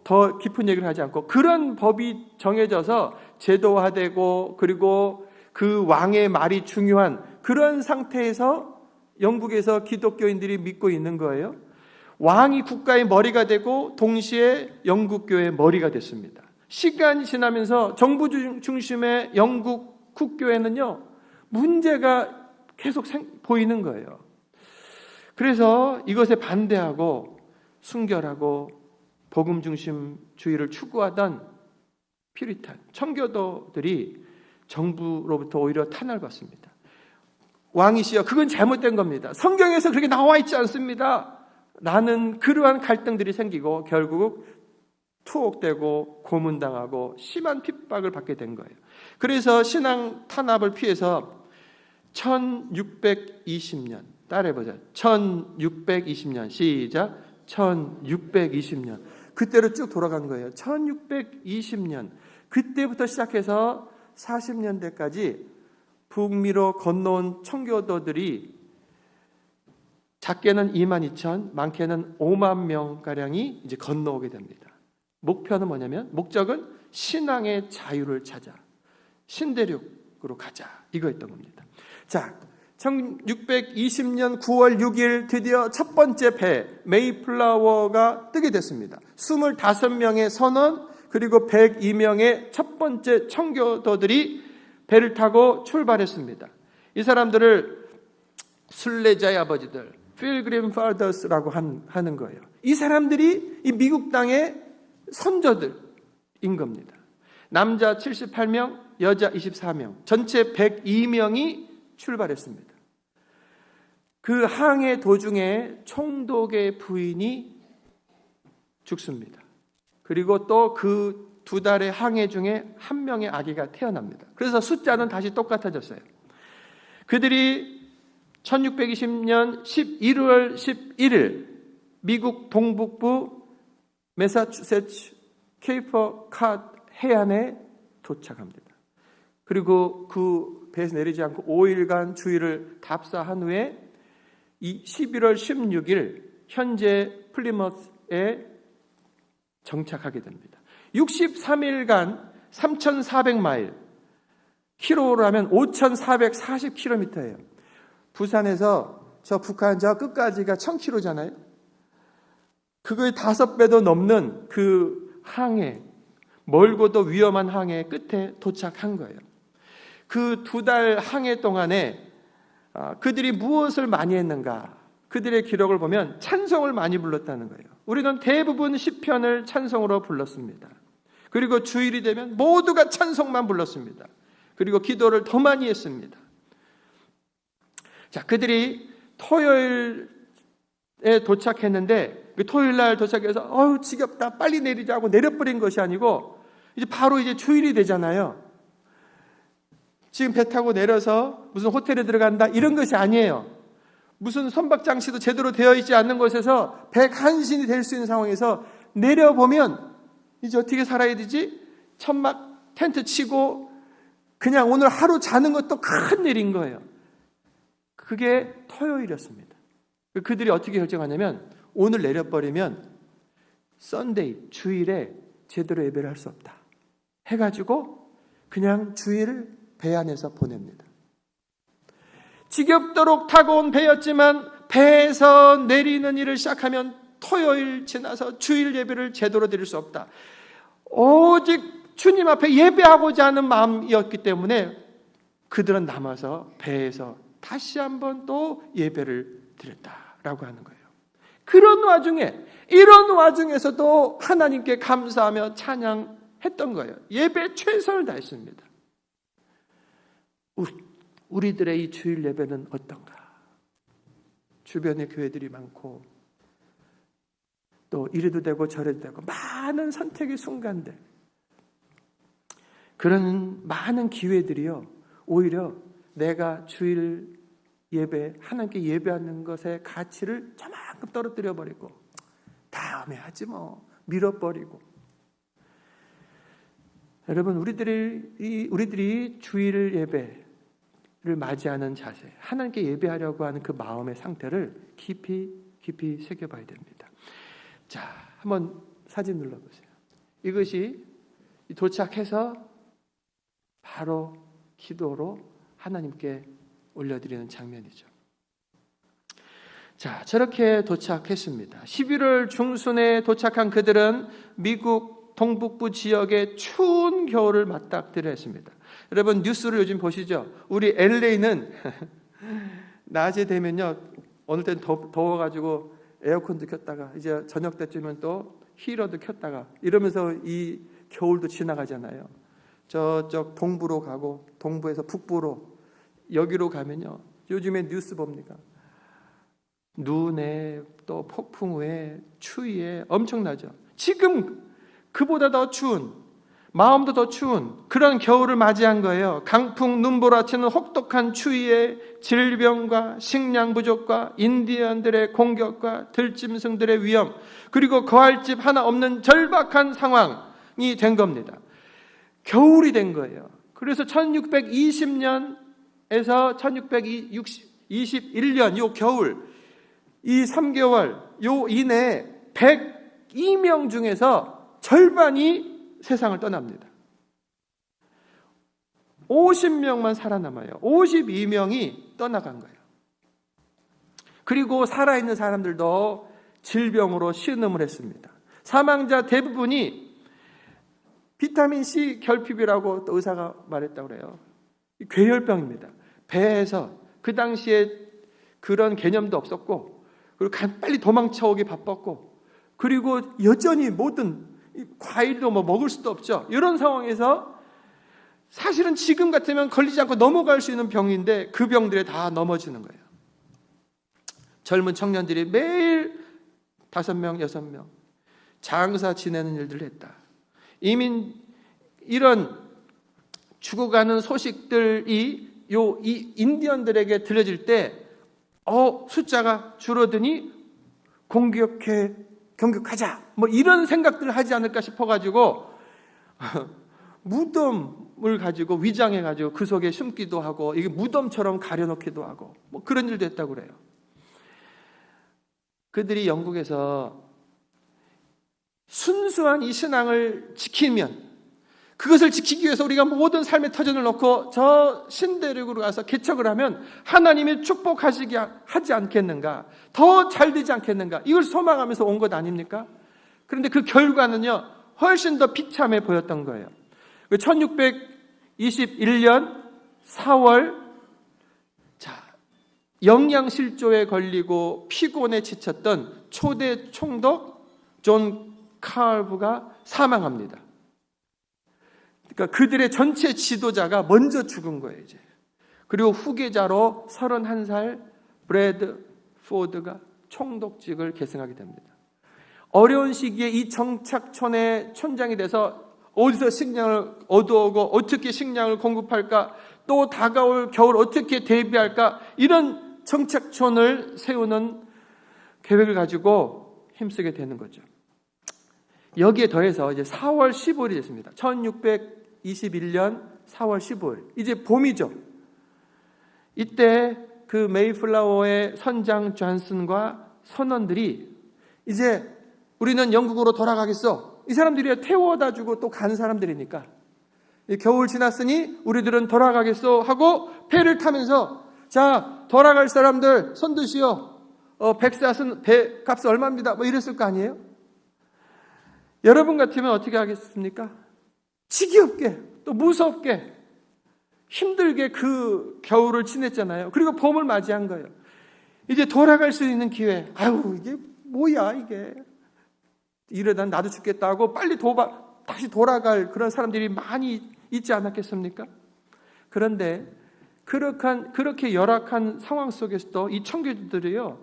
더 깊은 얘기를 하지 않고 그런 법이 정해져서 제도화되고 그리고 그 왕의 말이 중요한 그런 상태에서 영국에서 기독교인들이 믿고 있는 거예요. 왕이 국가의 머리가 되고 동시에 영국교의 머리가 됐습니다. 시간이 지나면서 정부 중심의 영국 국교회는요 문제가 계속 보이는 거예요. 그래서 이것에 반대하고 순결하고 복음 중심주의를 추구하던 퓨리탄 청교도들이 정부로부터 오히려 탄압을 받습니다. 왕이시여, 그건 잘못된 겁니다. 성경에서 그렇게 나와 있지 않습니다. 라는 그러한 갈등들이 생기고 결국 투옥되고 고문당하고 심한 핍박을 받게 된 거예요. 그래서 신앙 탄압을 피해서 1620년, 따라해보자. 1620년, 시작. 1620년. 그때로 쭉 돌아간 거예요. 1620년. 그때부터 시작해서 40년대까지 북미로 건너온 청교도들이 작게는 22,000, 많게는 5만 명가량이 이제 건너오게 됩니다. 목표는 뭐냐면, 목적은 신앙의 자유를 찾아 신대륙으로 가자, 이거였던 겁니다. 자, 1620년 9월 6일 드디어 첫 번째 배 메이플라워가 뜨게 됐습니다. 25명의 선원 그리고 102명의 첫 번째 청교도들이 배를 타고 출발했습니다. 이 사람들을 순례자의 아버지들, Pilgrim Fathers라고 하는 거예요. 이 사람들이 이 미국 땅의 선조들인 겁니다. 남자 78명, 여자 24명, 전체 102명이 출발했습니다. 그 항해 도중에 총독의 부인이 죽습니다. 그리고 또 그 2달의 항해 중에 한 명의 아기가 태어납니다. 그래서 숫자는 다시 똑같아졌어요. 그들이 1620년 11월 11일 미국 동북부 매사추세츠 케이퍼 컷 해안에 도착합니다. 그리고 그 배에서 내리지 않고 5일간 주위를 답사한 후에 11월 16일 현재 플리머스에 정착하게 됩니다. 63일간 3,400마일, 킬로로 하면 5,440km예요. 부산에서 저 북한 저 끝까지가 1,000km잖아요. 그거의 5배도 넘는 그 항해, 멀고도 위험한 항해 끝에 도착한 거예요. 그 2달 항해 동안에 그들이 무엇을 많이 했는가? 그들의 기록을 보면 찬송을 많이 불렀다는 거예요. 우리는 대부분 시편을 찬송으로 불렀습니다. 그리고 주일이 되면 모두가 찬송만 불렀습니다. 그리고 기도를 더 많이 했습니다. 자, 그들이 토요일에 도착했는데 그 토요일 날 도착해서 지겹다 빨리 내리자고 내려버린 것이 아니고 이제 바로 이제 주일이 되잖아요. 지금 배 타고 내려서 무슨 호텔에 들어간다 이런 것이 아니에요. 무슨 선박장치도 제대로 되어 있지 않는 곳에서 배 간신히 될 수 있는 상황에서 내려보면 이제 어떻게 살아야 되지? 천막 텐트 치고 그냥 오늘 하루 자는 것도 큰 일인 거예요. 그게 토요일이었습니다. 그들이 어떻게 결정하냐면 오늘 내려버리면 썬데이, 주일에 제대로 예배를 할 수 없다 해가지고 그냥 주일을 배 안에서 보냅니다. 지겹도록 타고 온 배였지만 배에서 내리는 일을 시작하면 토요일 지나서 주일 예배를 제대로 드릴 수 없다. 오직 주님 앞에 예배하고자 하는 마음이었기 때문에 그들은 남아서 배에서 다시 한번 또 예배를 드렸다라고 하는 거예요. 그런 와중에 이런 와중에서도 하나님께 감사하며 찬양했던 거예요. 예배 최선을 다했습니다. 우리들의 이 주일 예배는 어떤가? 주변에 교회들이 많고 또 이래도 되고 저래도 되고 많은 선택의 순간들, 그런 많은 기회들이요 오히려 내가 주일 예배, 하나님께 예배하는 것의 가치를 저만큼 떨어뜨려 버리고 다음에 하지 뭐 밀어버리고. 여러분, 우리들이 주일 예배를 맞이하는 자세, 하나님께 예배하려고 하는 그 마음의 상태를 깊이 새겨봐야 됩니다. 자, 한번 사진 눌러보세요. 이것이 도착해서 바로 기도로 하나님께 올려드리는 장면이죠. 자, 저렇게 도착했습니다. 11월 중순에 도착한 그들은 미국 동북부 지역의 추운 겨울을 맞닥뜨려 했습니다. 여러분, 뉴스를 요즘 보시죠? 우리 LA는 낮에 되면요, 어느 때는 더워가지고 에어컨도 켰다가 이제 저녁 때쯤은 또 히터도 켰다가 이러면서 이 겨울도 지나가잖아요. 저쪽 동부로 가고 동부에서 북부로 여기로 가면요, 요즘에 뉴스 봅니까? 눈에 또 폭풍 후에 추위에 엄청나죠. 지금 그보다 더 추운, 마음도 더 추운 그런 겨울을 맞이한 거예요. 강풍 눈보라치는 혹독한 추위에 질병과 식량 부족과 인디언들의 공격과 들짐승들의 위험, 그리고 거할 집 하나 없는 절박한 상황이 된 겁니다. 겨울이 된 거예요. 그래서 1620년에서 1621년 요 겨울, 이 3개월 요 이내에 102명 중에서 절반이 세상을 떠납니다. 50명만 살아남아요. 52명이 떠나간 거예요. 그리고 살아있는 사람들도 질병으로 신음을 했습니다. 사망자 대부분이 비타민C 결핍이라고 또 의사가 말했다고 그래요. 괴혈병입니다. 배에서 그 당시에 그런 개념도 없었고, 그리고 빨리 도망쳐오기 바빴고, 그리고 여전히 모든 과일도 먹을 수도 없죠. 이런 상황에서 사실은 지금 같으면 걸리지 않고 넘어갈 수 있는 병인데 그 병들에 다 넘어지는 거예요. 젊은 청년들이 매일 5명, 6명 장사 지내는 일들을 했다. 이미 이런 죽어가는 소식들이 이 인디언들에게 들려질 때 숫자가 줄어드니 공격하자. 뭐 이런 생각들을 하지 않을까 싶어가지고 무덤을 가지고 위장해가지고 그 속에 숨기도 하고 이게 무덤처럼 가려놓기도 하고 뭐 그런 일도 했다고 그래요. 그들이 영국에서 순수한 이 신앙을 지키면, 그것을 지키기 위해서 우리가 모든 삶의 터전을 놓고 저 신대륙으로 가서 개척을 하면 하나님이 축복하시게 하지 않겠는가, 더 잘 되지 않겠는가, 이걸 소망하면서 온 것 아닙니까? 그런데 그 결과는요 훨씬 더 비참해 보였던 거예요. 1621년 4월 영양실조에 걸리고 피곤에 지쳤던 초대 총독 존 칼브가 사망합니다. 그러니까 그들의 전체 지도자가 먼저 죽은 거예요, 이제. 그리고 후계자로 31살 브래드 포드가 총독직을 계승하게 됩니다. 어려운 시기에 이 정착촌의 촌장이 돼서 어디서 식량을 얻어오고 어떻게 식량을 공급할까, 또 다가올 겨울 어떻게 대비할까, 이런 정착촌을 세우는 계획을 가지고 힘쓰게 되는 거죠. 여기에 더해서 이제 4월 15일이 됐습니다. 1621년 4월 15일. 이제 봄이죠. 이때 그 메이플라워의 선장 존슨과 선원들이 이제 우리는 영국으로 돌아가겠어. 이 사람들이 태워다 주고 또 간 사람들이니까 겨울 지났으니 우리들은 돌아가겠어 하고 배를 타면서, 자, 돌아갈 사람들 손 드시오. 백사슨 배 값이 얼마입니다. 뭐 이랬을 거 아니에요? 여러분 같으면 어떻게 하겠습니까? 지겹게, 또 무섭게, 힘들게 그 겨울을 지냈잖아요. 그리고 봄을 맞이한 거예요. 이제 돌아갈 수 있는 기회. 아유, 이게 뭐야 이게. 이러다 나도 죽겠다 하고 빨리 다시 돌아갈 그런 사람들이 많이 있지 않았겠습니까? 그런데 그렇게 열악한 상황 속에서도 이 청교도들이요,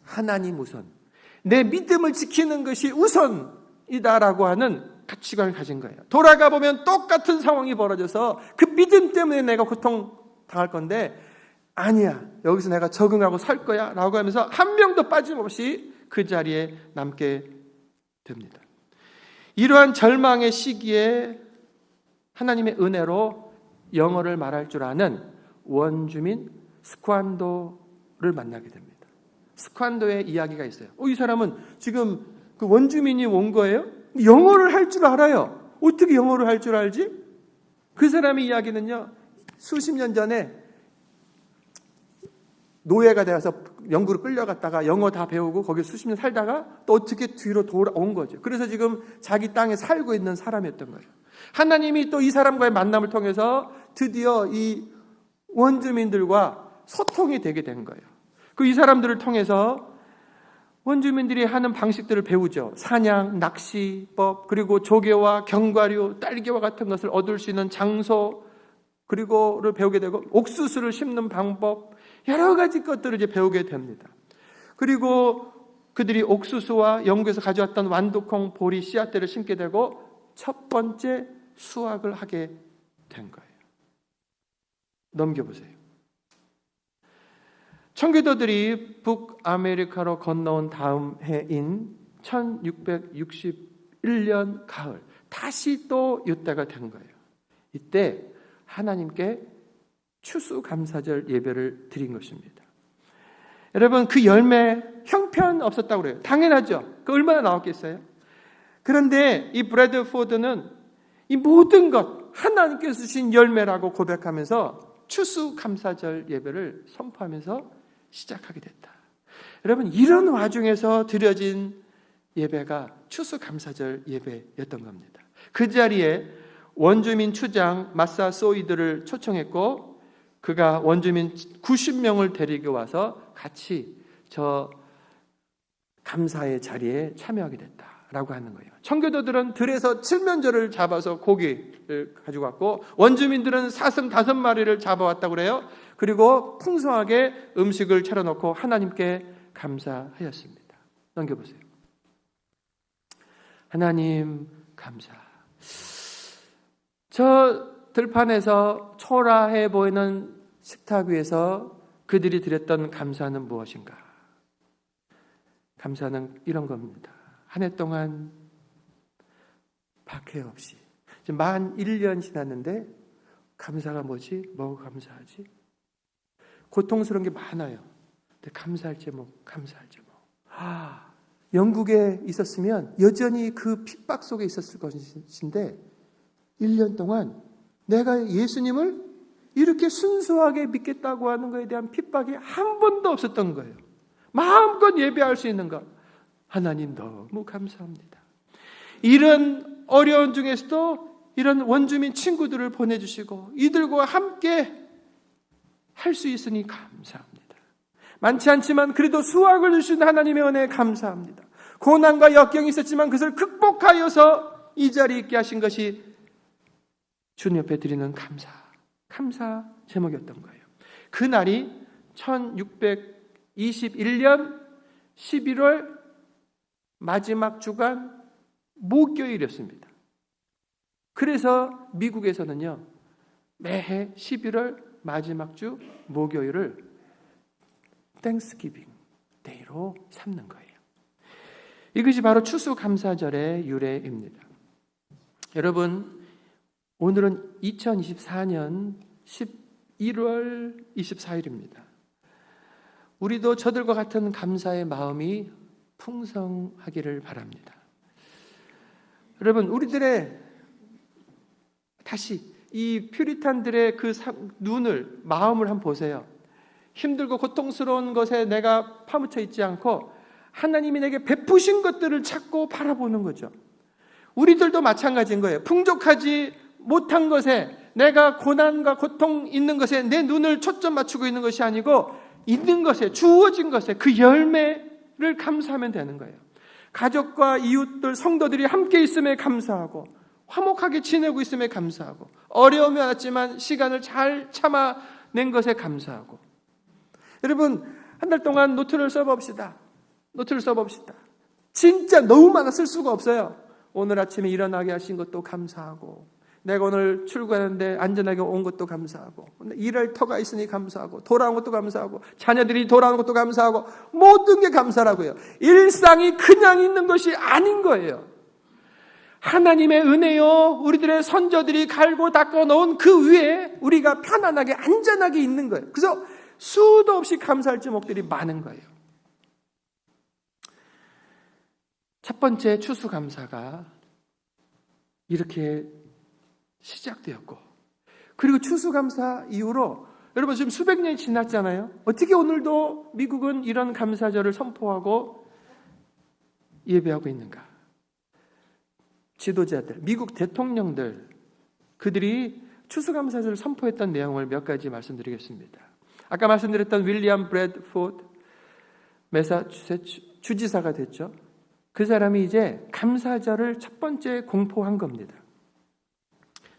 하나님 우선, 내 믿음을 지키는 것이 우선이다라고 하는 가치관을 가진 거예요. 돌아가 보면 똑같은 상황이 벌어져서 그 믿음 때문에 내가 고통당할 건데, 아니야, 여기서 내가 적응하고 살 거야 라고 하면서 한 명도 빠짐없이 그 자리에 남게 됩니다. 이러한 절망의 시기에 하나님의 은혜로 영어를 말할 줄 아는 원주민 스관도를 만나게 됩니다. 스관도의 이야기가 있어요. 이 사람은 지금 그 원주민이 온 거예요? 영어를 할 줄 알아요. 어떻게 영어를 할 줄 알지? 그 사람의 이야기는요, 수십 년 전에 노예가 되어서 영국으로 끌려갔다가 영어 다 배우고 거기 수십 년 살다가 또 어떻게 뒤로 돌아온 거죠. 그래서 지금 자기 땅에 살고 있는 사람이었던 거예요. 하나님이 또 이 사람과의 만남을 통해서 드디어 이 원주민들과 소통이 되게 된 거예요. 그 이 사람들을 통해서 원주민들이 하는 방식들을 배우죠. 사냥, 낚시법, 그리고 조개와 견과류, 딸기와 같은 것을 얻을 수 있는 장소, 그리고를 배우게 되고, 옥수수를 심는 방법, 여러 가지 것들을 이제 배우게 됩니다. 그리고 그들이 옥수수와 영국에서 가져왔던 완두콩, 보리, 씨앗들을 심게 되고 첫 번째 수확을 하게 된 거예요. 넘겨보세요. 청교도들이 북아메리카로 건너온 다음 해인 1661년 가을, 다시 또 이때가 된 거예요. 이때 하나님께 추수감사절 예배를 드린 것입니다. 여러분, 그 열매 형편없었다고 그래요. 당연하죠. 그 얼마나 나왔겠어요? 그런데 이 브래드 포드는 이 모든 것 하나님께서 주신 열매라고 고백하면서 추수감사절 예배를 선포하면서 시작하게 됐다. 여러분, 이런 와중에서 드려진 예배가 추수감사절 예배였던 겁니다. 그 자리에 원주민 추장 마사 소이드를 초청했고, 그가 원주민 90명을 데리고 와서 같이 저 감사의 자리에 참여하게 됐다라고 하는 거예요. 청교도들은 들에서 칠면조를 잡아서 고기를 가지고 왔고, 원주민들은 사슴 5마리를 잡아왔다고 그래요. 그리고 풍성하게 음식을 차려놓고 하나님께 감사하였습니다. 넘겨보세요. 하나님 감사. 저 들판에서 초라해 보이는 식탁 위에서 그들이 드렸던 감사는 무엇인가? 감사는 이런 겁니다. 한 해 동안 박해 없이 지금 만 1년 지났는데 감사가 뭐지? 뭐가 감사하지? 고통스러운 게 많아요. 근데 감사할 제목. 영국에 있었으면 여전히 그 핍박 속에 있었을 것인데 1년 동안 내가 예수님을 이렇게 순수하게 믿겠다고 하는 것에 대한 핍박이 한 번도 없었던 거예요. 마음껏 예배할 수 있는 것. 하나님 너무 감사합니다. 이런 어려운 중에서도 이런 원주민 친구들을 보내주시고 이들과 함께 할 수 있으니 감사합니다. 많지 않지만 그래도 수확을 주신 하나님의 은혜에 감사합니다. 고난과 역경이 있었지만 그것을 극복하여서 이 자리에 있게 하신 것이 주님 옆에 드리는 감사 제목이었던 거예요. 그날이 1621년 11월 마지막 주간 목요일이었습니다. 그래서 미국에서는요, 매해 11월 마지막 주 목요일을 땡스기빙 데이로 삼는 거예요. 이것이 바로 추수감사절의 유래입니다. 여러분, 오늘은 2024년 11월 24일입니다. 우리도 저들과 같은 감사의 마음이 풍성하기를 바랍니다. 여러분, 우리들의 다시 이 퓨리탄들의 그 눈을, 마음을 한번 보세요. 힘들고 고통스러운 것에 내가 파묻혀 있지 않고 하나님이 내게 베푸신 것들을 찾고 바라보는 거죠. 우리들도 마찬가지인 거예요. 풍족하지 못한 것에, 내가 고난과 고통 있는 것에 내 눈을 초점 맞추고 있는 것이 아니고 있는 것에, 주어진 것에 그 열매를 감사하면 되는 거예요. 가족과 이웃들, 성도들이 함께 있음에 감사하고, 화목하게 지내고 있음에 감사하고, 어려움이 왔지만 시간을 잘 참아낸 것에 감사하고. 여러분, 한 달 동안 노트를 써봅시다. 진짜 너무 많아 쓸 수가 없어요. 오늘 아침에 일어나게 하신 것도 감사하고, 내가 오늘 출근하는데 안전하게 온 것도 감사하고, 일할 터가 있으니 감사하고, 돌아온 것도 감사하고, 자녀들이 돌아온 것도 감사하고, 모든 게 감사라고요. 일상이 그냥 있는 것이 아닌 거예요. 하나님의 은혜요, 우리들의 선조들이 갈고 닦아 놓은 그 위에 우리가 편안하게 안전하게 있는 거예요. 그래서 수도 없이 감사할 제목들이 많은 거예요. 첫 번째 추수감사가 이렇게 시작되었고, 그리고 추수감사 이후로 여러분 지금 수백 년이 지났잖아요. 어떻게 오늘도 미국은 이런 감사절을 선포하고 예배하고 있는가? 지도자들, 미국 대통령들, 그들이 추수감사절을 선포했던 내용을 몇 가지 말씀드리겠습니다. 아까 말씀드렸던 윌리엄 브래드포드 매사추세츠 주지사가 됐죠. 그 사람이 이제 감사절을 첫 번째 공포한 겁니다.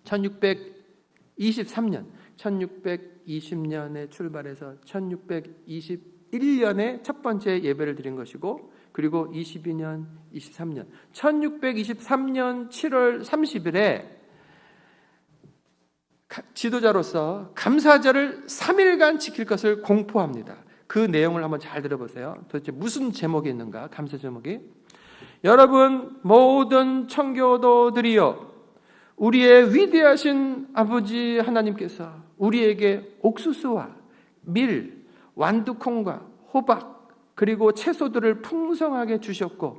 1620년에 출발해서 1621년에 첫 번째 예배를 드린 것이고, 그리고 22년, 23년, 1623년 7월 30일에 지도자로서 감사절을 3일간 지킬 것을 공포합니다. 그 내용을 한번 잘 들어보세요. 도대체 무슨 제목이 있는가? 감사 제목이. 여러분 모든 청교도들이여, 우리의 위대하신 아버지 하나님께서 우리에게 옥수수와 밀, 완두콩과 호박, 그리고 채소들을 풍성하게 주셨고,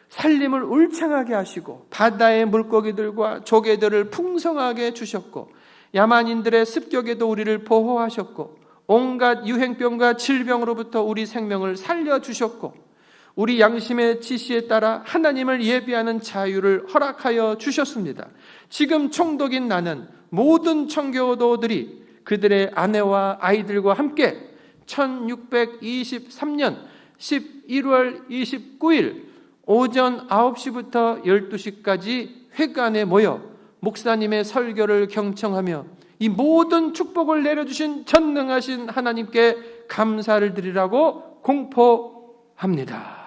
살림을 울창하게 하시고, 바다의 물고기들과 조개들을 풍성하게 주셨고, 야만인들의 습격에도 우리를 보호하셨고, 온갖 유행병과 질병으로부터 우리 생명을 살려주셨고, 우리 양심의 지시에 따라 하나님을 예배하는 자유를 허락하여 주셨습니다. 지금 총독인 나는 모든 청교도들이 그들의 아내와 아이들과 함께 1623년 11월 29일 오전 9시부터 12시까지 회관에 모여 목사님의 설교를 경청하며 이 모든 축복을 내려주신 전능하신 하나님께 감사를 드리라고 공포합니다.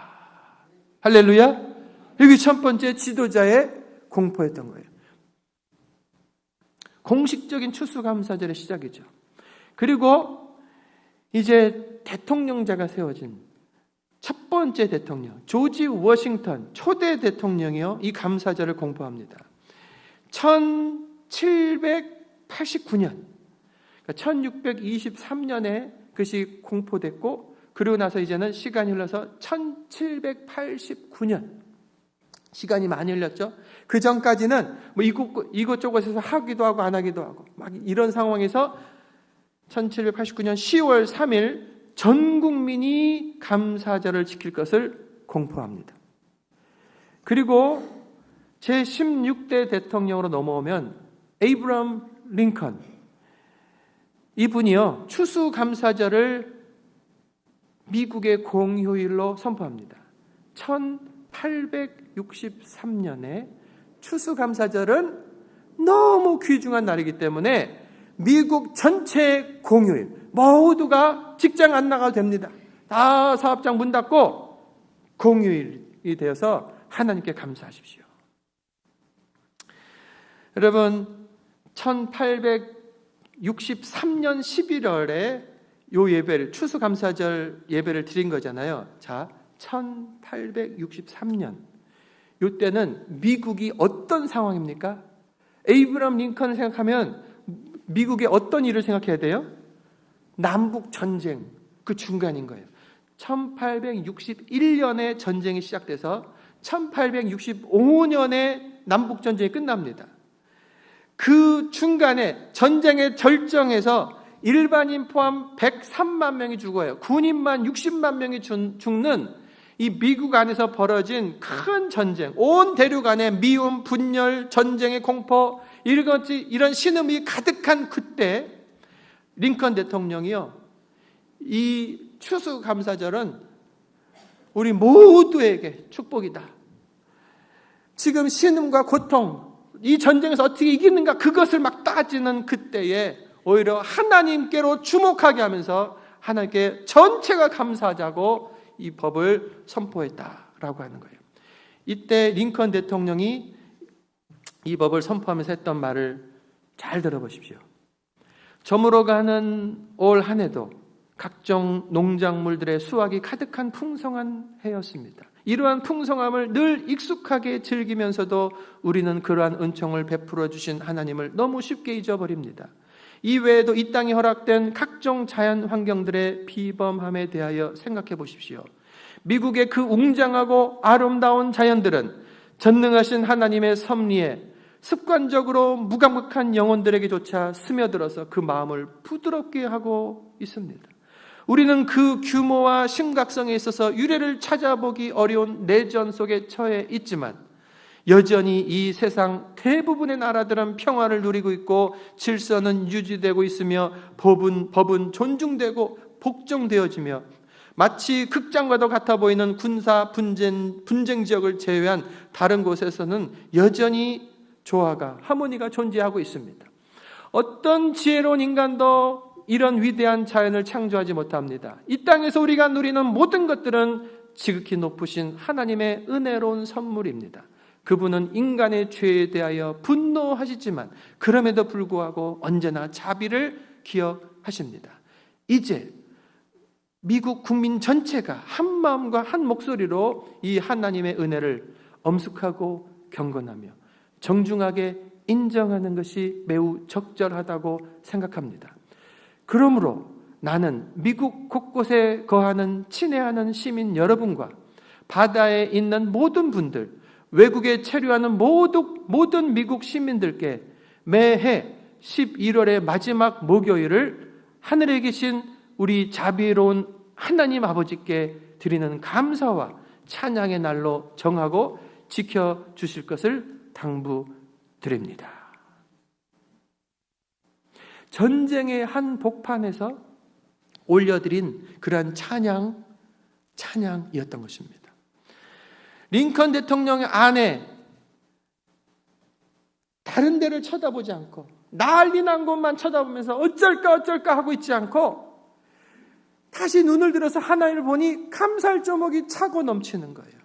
할렐루야. 여기 첫 번째 지도자의 공포였던 거예요. 공식적인 추수감사절의 시작이죠. 그리고 이제 대통령제가 세워진 첫 번째 대통령 조지 워싱턴 초대 대통령이요, 이 감사절을 공포합니다. 1789년, 그러니까 1623년에 그것이 공포됐고, 그러고 나서 이제는 시간이 흘러서 1789년, 시간이 많이 흘렀죠. 그 전까지는 뭐 이곳저곳에서 하기도 하고 안 하기도 하고 막 이런 상황에서 1789년 10월 3일 전 국민이 감사절을 지킬 것을 공포합니다. 그리고 제16대 대통령으로 넘어오면 에이브러함 링컨, 이분이요 추수감사절을 미국의 공휴일로 선포합니다. 1863년에 추수감사절은 너무 귀중한 날이기 때문에 미국 전체 공휴일, 모두가 직장 안 나가도 됩니다. 다 사업장 문 닫고 공휴일이 되어서 하나님께 감사하십시오. 여러분, 1863년 11월에 요 예배를, 추수감사절 예배를 드린 거잖아요. 자, 1863년, 이때는 미국이 어떤 상황입니까? 에이브러함 링컨을 생각하면 미국의 어떤 일을 생각해야 돼요? 남북 전쟁 그 중간인 거예요. 1861년에 전쟁이 시작돼서 1865년에 남북 전쟁이 끝납니다. 그 중간에 전쟁의 절정에서 일반인 포함 103만 명이 죽어요. 군인만 60만 명이 죽는 이 미국 안에서 벌어진 큰 전쟁, 온 대륙 안에 미움, 분열, 전쟁의 공포, 이런 신음이 가득한 그때 링컨 대통령이요, 이 추수감사절은 우리 모두에게 축복이다. 지금 신음과 고통, 이 전쟁에서 어떻게 이기는가, 그것을 막 따지는 그때에 오히려 하나님께로 주목하게 하면서 하나님께 전체가 감사하자고 이 법을 선포했다라고 하는 거예요. 이때 링컨 대통령이 이 법을 선포하면서 했던 말을 잘 들어보십시오. 저물어가는 올 한 해도 각종 농작물들의 수확이 가득한 풍성한 해였습니다. 이러한 풍성함을 늘 익숙하게 즐기면서도 우리는 그러한 은총을 베풀어 주신 하나님을 너무 쉽게 잊어버립니다. 이외에도 이 땅에 허락된 각종 자연 환경들의 비범함에 대하여 생각해 보십시오. 미국의 그 웅장하고 아름다운 자연들은 전능하신 하나님의 섭리에 습관적으로 무감각한 영혼들에게조차 스며들어서 그 마음을 부드럽게 하고 있습니다. 우리는 그 규모와 심각성에 있어서 유래를 찾아보기 어려운 내전 속에 처해 있지만 여전히 이 세상 대부분의 나라들은 평화를 누리고 있고 질서는 유지되고 있으며 법은 존중되고 복종되어지며 마치 극장과도 같아 보이는 군사 분쟁 지역을 제외한 다른 곳에서는 여전히 조화가, 하모니가 존재하고 있습니다. 어떤 지혜로운 인간도 이런 위대한 자연을 창조하지 못합니다. 이 땅에서 우리가 누리는 모든 것들은 지극히 높으신 하나님의 은혜로운 선물입니다. 그분은 인간의 죄에 대하여 분노하시지만 그럼에도 불구하고 언제나 자비를 기억하십니다. 이제 미국 국민 전체가 한 마음과 한 목소리로 이 하나님의 은혜를 엄숙하고 경건하며 정중하게 인정하는 것이 매우 적절하다고 생각합니다. 그러므로 나는 미국 곳곳에 거하는 친애하는 시민 여러분과 바다에 있는 모든 분들, 외국에 체류하는 모든 미국 시민들께 매해 11월의 마지막 목요일을 하늘에 계신 우리 자비로운 하나님 아버지께 드리는 감사와 찬양의 날로 정하고 지켜주실 것을 당부드립니다. 전쟁의 한 복판에서 올려드린 그러한 찬양이었던 것입니다. 링컨 대통령의 아내, 다른 데를 쳐다보지 않고 난리 난 곳만 쳐다보면서 어쩔까 하고 있지 않고 다시 눈을 들어서 하나님을 보니 감사할 조목이 차고 넘치는 거예요.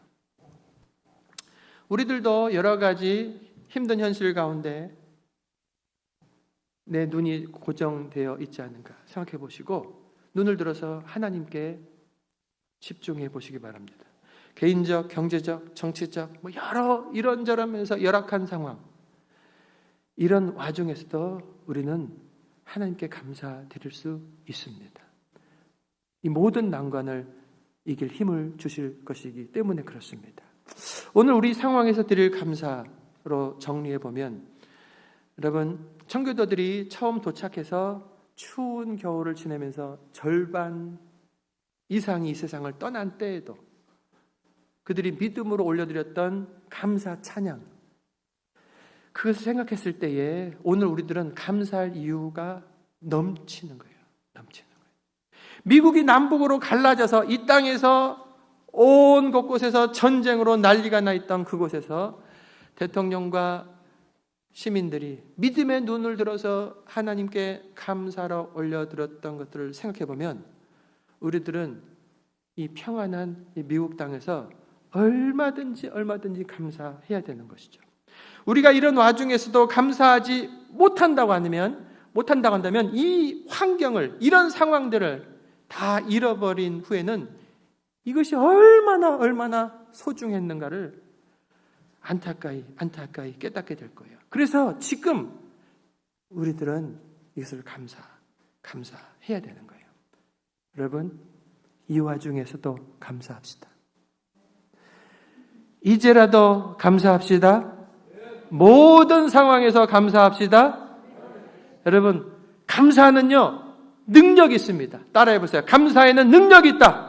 우리들도 여러 가지 힘든 현실 가운데 내 눈이 고정되어 있지 않은가 생각해 보시고 눈을 들어서 하나님께 집중해 보시기 바랍니다. 개인적, 경제적, 정치적 여러 이런저런면서 열악한 상황, 이런 와중에서도 우리는 하나님께 감사드릴 수 있습니다. 이 모든 난관을 이길 힘을 주실 것이기 때문에 그렇습니다. 오늘 우리 상황에서 드릴 감사로 정리해 보면, 여러분, 청교도들이 처음 도착해서 추운 겨울을 지내면서 절반 이상이 이 세상을 떠난 때에도 그들이 믿음으로 올려드렸던 감사 찬양, 그것을 생각했을 때에 오늘 우리들은 감사할 이유가 넘치는 거예요. 넘치는 거예요. 미국이 남북으로 갈라져서 이 땅에서 온 곳곳에서 전쟁으로 난리가 나 있던 그곳에서 대통령과 시민들이 믿음의 눈을 들어서 하나님께 감사로 올려드렸던 것들을 생각해 보면, 우리들은 이 평안한 이 미국 땅에서 얼마든지 감사해야 되는 것이죠. 우리가 이런 와중에서도 감사하지 못한다고 한다면 이 환경을, 이런 상황들을 다 잃어버린 후에는 이것이 얼마나 소중했는가를 안타까이 깨닫게 될 거예요. 그래서 지금 우리들은 이것을 감사해야 되는 거예요. 여러분, 이 와중에서도 감사합시다. 이제라도 감사합시다. 모든 상황에서 감사합시다. 여러분, 감사는요, 능력이 있습니다. 따라해 보세요. 감사에는 능력이 있다.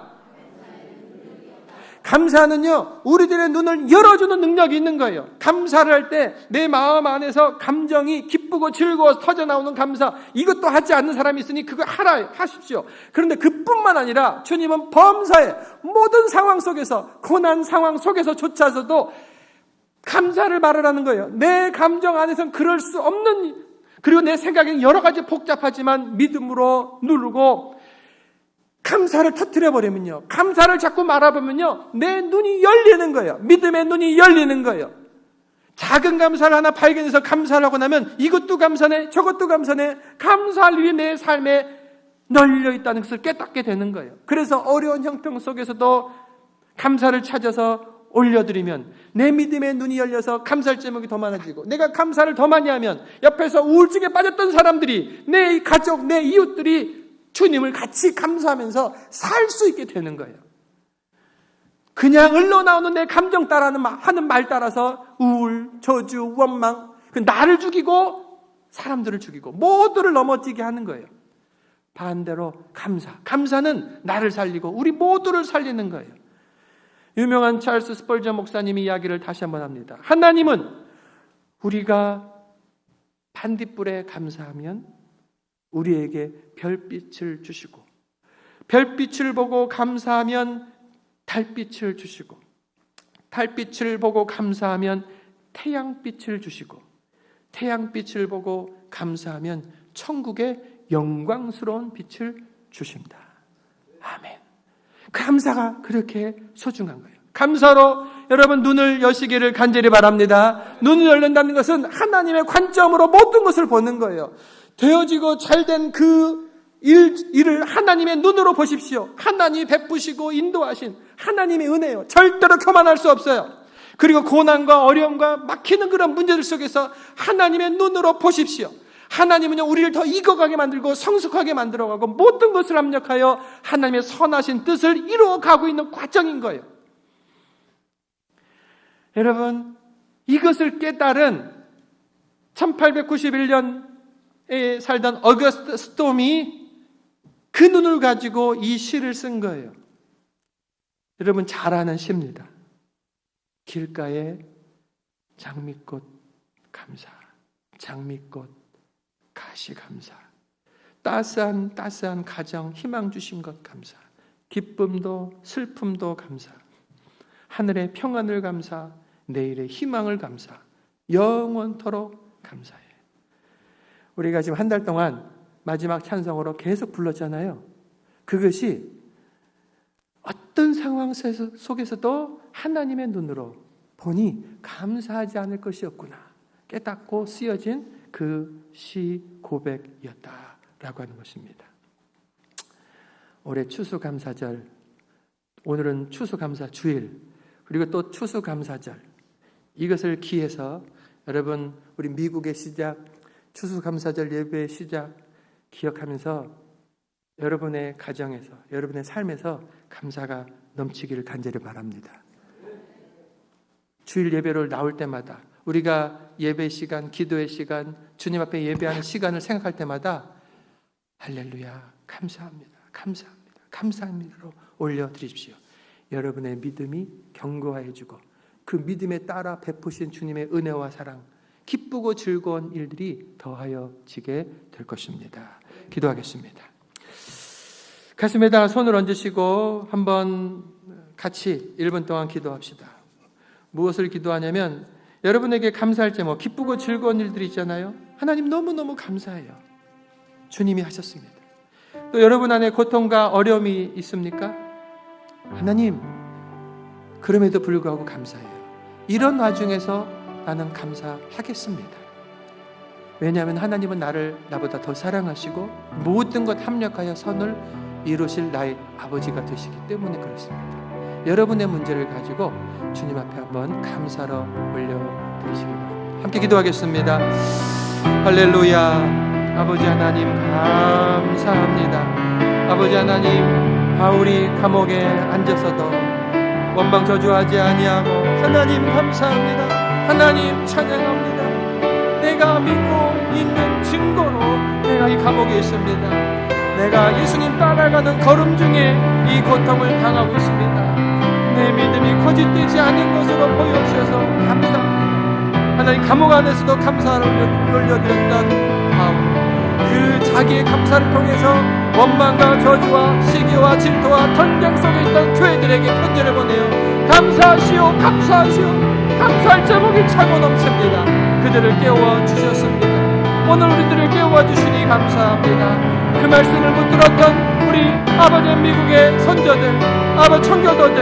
감사는요, 우리들의 눈을 열어주는 능력이 있는 거예요. 감사를 할 때 내 마음 안에서 감정이 기쁘고 즐거워서 터져나오는 감사, 이것도 하지 않는 사람이 있으니 그거 하십시오. 그런데 그뿐만 아니라 주님은 범사에 모든 상황 속에서, 고난 상황 속에서조차서도 감사를 말하라는 거예요. 내 감정 안에서는 그럴 수 없는, 그리고 내 생각에는 여러 가지 복잡하지만 믿음으로 누르고 감사를 터뜨려버리면요, 감사를 자꾸 말아보면요, 내 눈이 열리는 거예요. 믿음의 눈이 열리는 거예요. 작은 감사를 하나 발견해서 감사를 하고 나면 이것도 감사네, 저것도 감사네, 감사할 일이 내 삶에 널려 있다는 것을 깨닫게 되는 거예요. 그래서 어려운 형편 속에서도 감사를 찾아서 올려드리면 내 믿음의 눈이 열려서 감사할 제목이 더 많아지고, 내가 감사를 더 많이 하면 옆에서 우울증에 빠졌던 사람들이, 내 가족, 내 이웃들이 주님을 같이 감사하면서 살 수 있게 되는 거예요. 그냥 흘러나오는 내 감정 하는 말 따라서 우울, 저주, 원망, 나를 죽이고 사람들을 죽이고 모두를 넘어지게 하는 거예요. 반대로 감사는 나를 살리고 우리 모두를 살리는 거예요. 유명한 찰스 스펄전 목사님이 이야기를 다시 한번 합니다. 하나님은 우리가 반딧불에 감사하면 우리에게 별빛을 주시고, 별빛을 보고 감사하면 달빛을 주시고, 달빛을 보고 감사하면 태양빛을 주시고, 태양빛을 보고 감사하면 천국의 영광스러운 빛을 주십니다. 아멘. 감사가 그렇게 소중한 거예요. 감사로 여러분 눈을 여시기를 간절히 바랍니다. 눈을 열린다는 것은 하나님의 관점으로 모든 것을 보는 거예요. 되어지고 잘된 그 일을 하나님의 눈으로 보십시오. 하나님이 베푸시고 인도하신 하나님의 은혜요. 절대로 교만할 수 없어요. 그리고 고난과 어려움과 막히는 그런 문제들 속에서 하나님의 눈으로 보십시오. 하나님은요, 우리를 더 익어가게 만들고 성숙하게 만들어가고 모든 것을 합력하여 하나님의 선하신 뜻을 이루어가고 있는 과정인 거예요. 여러분, 이것을 깨달은 1891년에 살던 어거스트 스톰이 그 눈을 가지고 이 시를 쓴 거예요. 여러분, 잘 아는 시입니다. 길가에 장미꽃 감사, 장미꽃 가시 감사, 따스한 가정 희망 주신 것 감사, 기쁨도 슬픔도 감사, 하늘의 평안을 감사, 내일의 희망을 감사, 영원토록 감사해. 우리가 지금 한 달 동안 마지막 찬송으로 계속 불렀잖아요. 그것이 어떤 상황 속에서도 하나님의 눈으로 보니 감사하지 않을 것이 없구나 깨닫고 쓰여진 그 시 고백이었다라고 하는 것입니다. 올해 추수감사절, 오늘은 추수감사주일, 그리고 또 추수감사절, 이것을 기해서 여러분 우리 미국의 시작, 추수감사절 예배의 시작 기억하면서 여러분의 가정에서, 여러분의 삶에서 감사가 넘치기를 간절히 바랍니다. 주일 예배를 나올 때마다, 우리가 예배 시간, 기도의 시간, 주님 앞에 예배하는 시간을 생각할 때마다 할렐루야, 감사합니다, 감사합니다, 감사합니다로 올려드리십시오. 여러분의 믿음이 견고해지고 그 믿음에 따라 베푸신 주님의 은혜와 사랑, 기쁘고 즐거운 일들이 더하여지게 될 것입니다. 기도하겠습니다. 가슴에다 손을 얹으시고 한번 같이 1분 동안 기도합시다. 무엇을 기도하냐면 여러분에게 감사할 제목, 기쁘고 즐거운 일들이 있잖아요. 하나님 너무너무 감사해요. 주님이 하셨습니다. 또 여러분 안에 고통과 어려움이 있습니까? 하나님, 그럼에도 불구하고 감사해요. 이런 와중에서 나는 감사하겠습니다. 왜냐하면 하나님은 나보다 더 사랑하시고 모든 것 합력하여 선을 이루실 나의 아버지가 되시기 때문에 그렇습니다. 여러분의 문제를 가지고 주님 앞에 한번 감사로 올려드리시기 바랍니다. 함께 기도하겠습니다. 할렐루야. 아버지 하나님 감사합니다. 아버지 하나님, 바울이 감옥에 앉아서도 원망 저주하지 아니하고 하나님 감사합니다. 하나님 찬양합니다. 내가 믿고 있는 증거로 내가 이 감옥에 있습니다. 내가 예수님 따라가는 걸음 중에 이 고통을 당하고 있습니다. 내 믿음이 거짓되지 않은 것으로 보여주셔서 감사합니다. 하나님, 감옥 안에서도 감사를 올려드렸던 바울, 그 자기의 감사를 통해서 원망과 저주와 시기와 질투와 전쟁 속에 있던 교회들에게 편지를 보내요. 감사하시오, 감사하시오. 감사할 제목이 차고 넘칩니다. 그들을 깨워주셨습니다. 오늘 우리들을 깨워주시니 감사합니다. 그 말씀을 못 들었던 우리 아버지 미국의 선조들, 아버지 청교도들,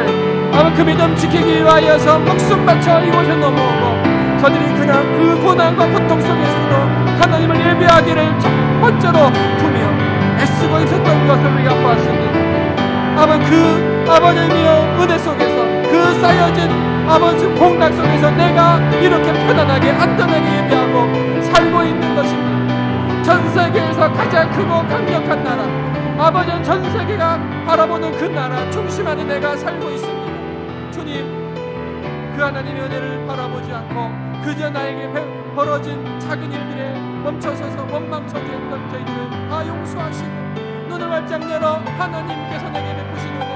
아버지 그 믿음 지키기 위하여서 목숨 바쳐 이곳에 넘어오고 저들이 그냥 그 고난과 고통 속에서도 하나님을 예배하기를 첫 번째로 두며 애쓰고 있었던 것을 우리가 보았습니다. 아버지 그 아버지의 은혜 속에서, 그 쌓여진 아버지 복락 속에서 내가 이렇게 편안하게 안전하게 예배하고 살고 있는 것입니다. 전 세계에서 가장 크고 강력한 나라, 아버지는 전 세계가 바라보는 그 나라 중심 안에 내가 살고 있습니다. 주님, 그 하나님의 은혜를 바라보지 않고 그저 나에게 벌어진 작은 일들에 멈춰서서 원망처리했던 저희들을 다 용서하시고 눈을 활짝 열어 하나님께서 내게 베푸신 은혜,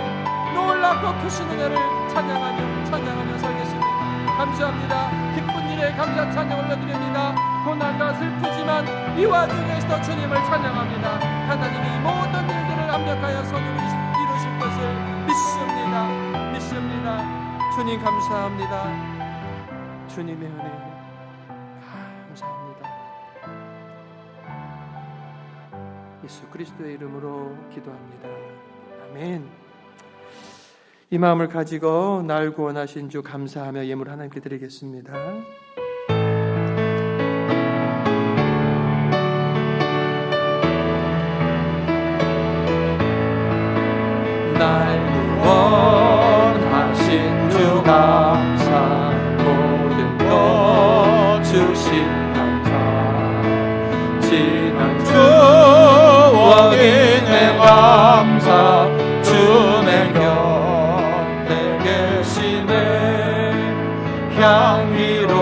놀랍고 크신 은혜를 찬양하며 살겠습니다. 감사합니다. 기쁜 일에 감사 찬양 올려드립니다. 고난과 슬프지만 이 와중에서도 주님을 찬양합니다. 하나님이 모든 일들을 완벽하여 선을 이루실 것을 믿습니다. 주님 감사합니다. 주님의 은혜 감사합니다. 예수 그리스도의 이름으로 기도합니다. 아멘. 이 마음을 가지고 날 구원하신 주 감사하며 예물 하나님께 드리겠습니다. 날 구원하신 주 감사, 모든 것 주신 감사, 지난 추억의 내 감사, 주의 곁에 계시네. 향기로운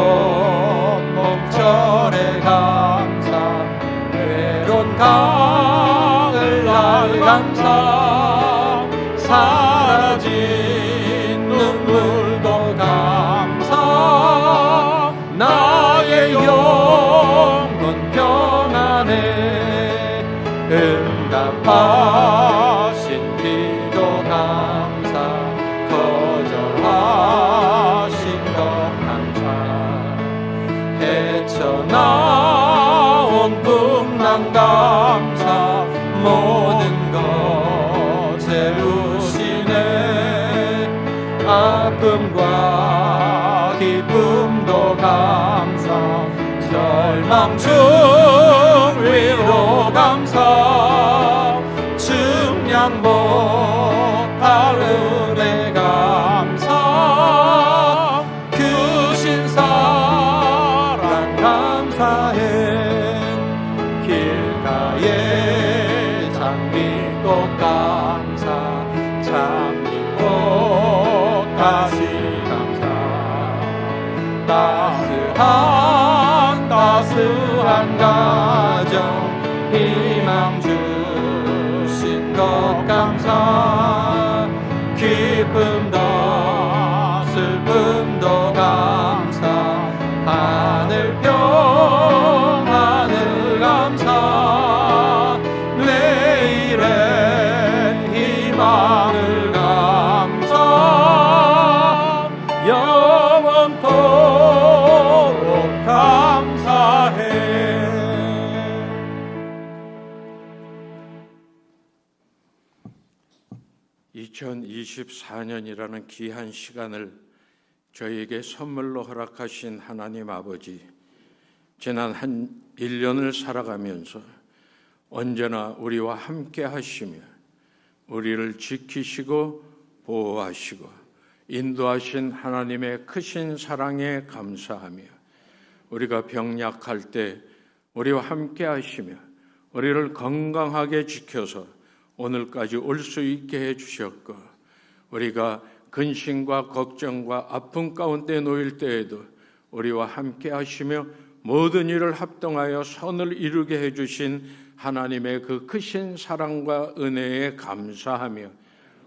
봄철의 감사, 외로운 가을날 감사, 사라진 눈물도 감사, 나의 영혼 평안해. 응답하신 기도 감사, 거절하신 것 감사, 헤쳐나온 풍랑 감사, 모든 것 채우시네. 아픔과 기쁨도 감사, 절망 중 위로 감사, 측량 감당 못할 은혜 감사 크신 사랑 감사해 길가에 장미꽃 감사 장미꽃 다시 감사 따스한 가정 희망 주신 것 감사 기쁨도 슬픔도 감사 하늘 평안을 감사 내일의 희망을 감사 영원토록 감사해. 2024년이라는 귀한 시간을 저희에게 선물로 허락하신 하나님 아버지, 지난 한 1년을 살아가면서 언제나 우리와 함께 하시며 우리를 지키시고 보호하시고 인도하신 하나님의 크신 사랑에 감사하며 우리가 병약할 때 우리와 함께 하시며 우리를 건강하게 지켜서 오늘까지 올 수 있게 해주셨고 우리가 근심과 걱정과 아픔 가운데 놓일 때에도 우리와 함께 하시며 모든 일을 합동하여 선을 이루게 해주신 하나님의 그 크신 사랑과 은혜에 감사하며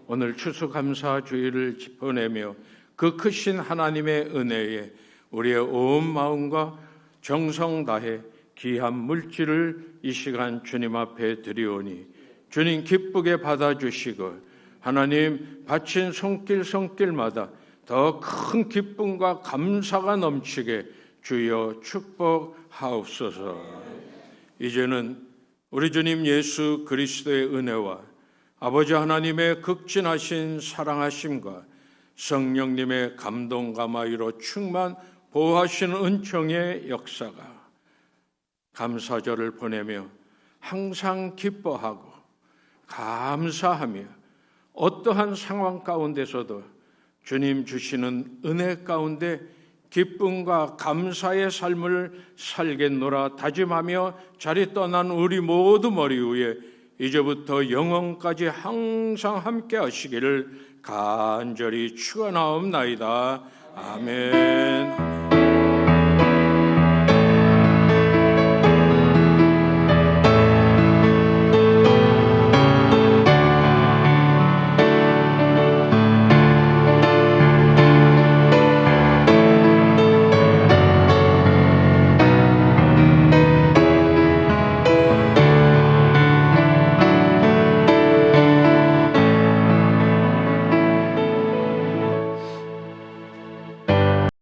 오늘 추수감사주의를 보내며 그 크신 하나님의 은혜에 우리의 온 마음과 정성 다해 귀한 물질을 이 시간 주님 앞에 드리오니 주님 기쁘게 받아주시고 하나님 바친 손길마다 더 큰 기쁨과 감사가 넘치게 주여 축복하옵소서. 이제는 우리 주님 예수 그리스도의 은혜와 아버지 하나님의 극진하신 사랑하심과 성령님의 감동 감화로 충만 보호하시는 은총의 역사가 감사절을 보내며 항상 기뻐하고 감사하며 어떠한 상황 가운데서도 주님 주시는 은혜 가운데 기쁨과 감사의 삶을 살겠노라 다짐하며 자리 떠난 우리 모두 머리 위에 이제부터 영원까지 항상 함께 하시기를 간절히 축원하옵나이다. 아멘.